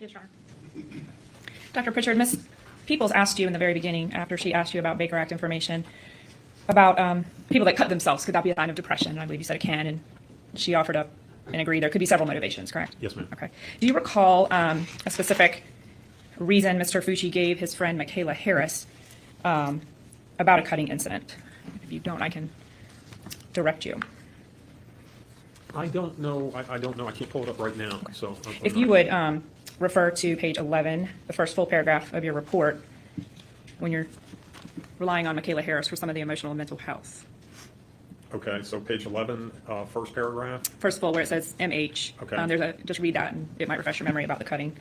Yes, Your Honor. Dr. Prichard, Ms. Peoples asked you in the very beginning, after she asked you about Baker Act information, about people that cut themselves. Could that be a sign of depression? And I believe you said it can, and she offered up and agreed there could be several motivations, correct? Yes, ma'am. Okay. Do you recall a specific reason Mr. Fucci gave his friend Michaela Harris about a cutting incident? If you don't, I can direct you? I don't know. I don't know. I can't pull it up right now. So If you would refer to page 11, the first full paragraph of your report, when you're relying on Michaela Harris for some of the emotional and mental health. Okay, so page 11, first paragraph. First of all, where it says MH, Okay. just read that and it might refresh your memory about the cutting.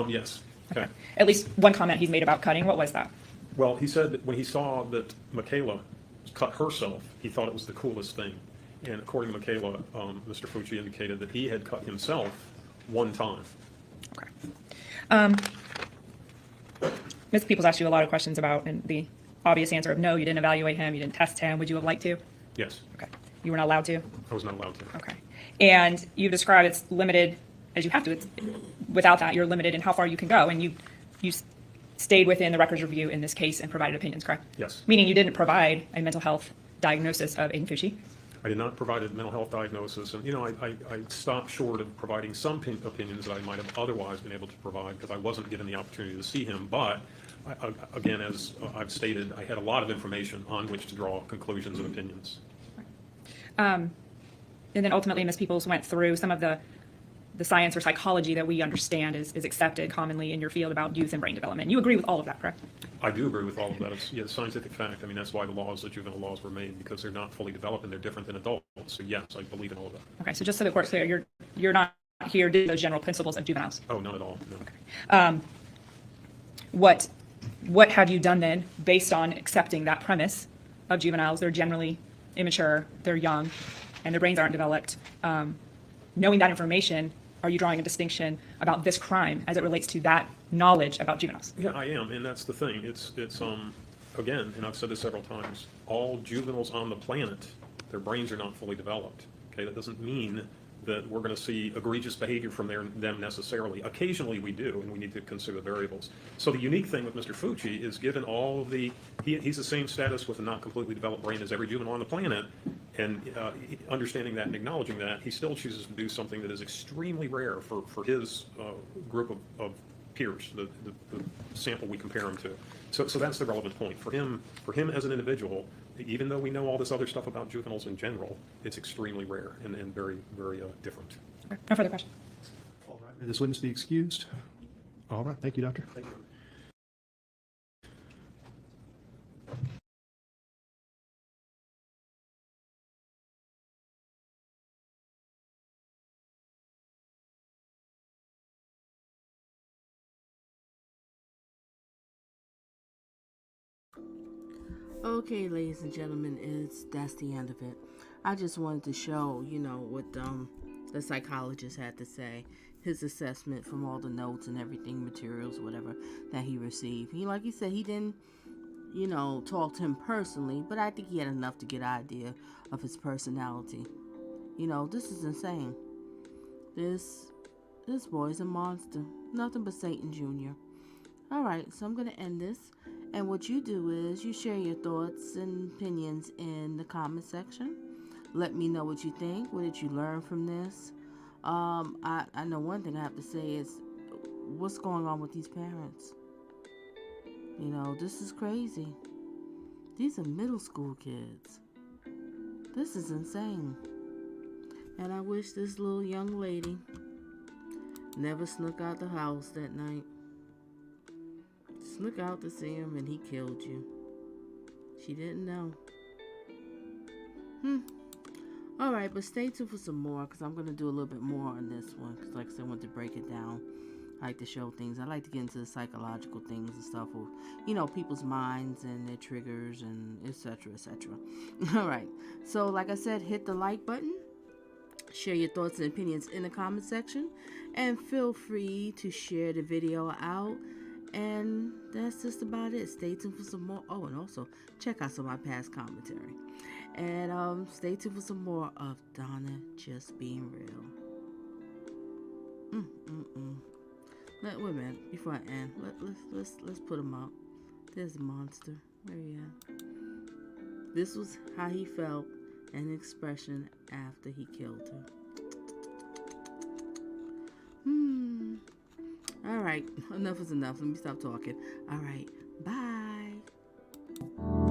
Yes. Okay. At least one comment he's made about cutting. What was that? Well, he said that when he saw that Michaela cut herself, he thought it was the coolest thing. And according to Michaela, Mr. Fucci indicated that he had cut himself one time. Okay. Ms. Peoples asked you a lot of questions about, and the obvious answer of no, you didn't evaluate him, you didn't test him. Would you have liked to? Yes, Okay. You were not allowed to? I was not allowed to. Okay. And you've described it's limited, as you have to. It's, without that, you're limited in how far you can go. And you stayed within the records review in this case and provided opinions, correct? Yes. Meaning you didn't provide a mental health diagnosis of Aiden Fucci? I did not provide a mental health diagnosis, and I stopped short of providing some opinions that I might have otherwise been able to provide because I wasn't given the opportunity to see him. But again, as I've stated, I had a lot of information on which to draw conclusions and opinions. And then ultimately, Ms. Peoples went through some of the science or psychology that we understand is accepted commonly in your field about youth and brain development. You agree with all of that, correct? I do agree with all of that. It's scientific fact. I mean, that's why the juvenile laws were made, because they're not fully developed and they're different than adults. So yes, I believe in all of that. Okay, so just so the court's clear, you're not here to do those general principles of juveniles. Oh, not at all. No. What have you done then based on accepting that premise of juveniles? They're generally immature, they're young, and their brains aren't developed. Knowing that information, are you drawing a distinction about this crime as it relates to that knowledge about juveniles? Yeah, I am, and that's the thing. It's again, and I've said this several times, all juveniles on the planet, their brains are not fully developed. Okay, that doesn't mean that we're going to see egregious behavior from them necessarily. Occasionally we do, and we need to consider the variables. So the unique thing with Mr. Fucci is, given all of he's the same status with a not completely developed brain as every juvenile on the planet, and understanding that and acknowledging that, he still chooses to do something that is extremely rare for his group of peers, the sample we compare him to. So that's the relevant point. For him as an individual, even though we know all this other stuff about juveniles in general, it's extremely rare and very, very different. Okay. No further questions. All right, may this witness be excused? All right, thank you, doctor. Thank you. Okay, ladies and gentlemen, that's the end of it. I just wanted to show, what the psychologist had to say, his assessment from all the notes and everything, materials, whatever that he received. Like he said, he didn't, talk to him personally, but I think he had enough to get an idea of his personality. This is insane. This boy's a monster. Nothing but Satan Jr. Alright, so I'm going to end this. And what you do is you share your thoughts and opinions in the comment section. Let me know what you think. What did you learn from this? I know one thing I have to say is, what's going on with these parents? This is crazy. These are middle school kids. This is insane. And I wish this little young lady never snuck out the house that night. Snuck out to see him and he killed you. She didn't know. Alright, but stay tuned for some more, because I'm going to do a little bit more on this one, because like I said, I want to break it down. I like to show things. I like to get into the psychological things and stuff of, people's minds and their triggers and etc. etc. Alright, so like I said, hit the like button. Share your thoughts and opinions in the comment section. And feel free to share the video out. And that's just about it. Stay tuned for some more. Oh, and also check out some of my past commentary. And stay tuned for some more of Donna Just Being Real. Wait a minute. Before I end, let's put him up. There's the monster. Where he at? This was how he felt, an expression after he killed her. Alright, enough is enough. Let me stop talking. Alright, bye. you.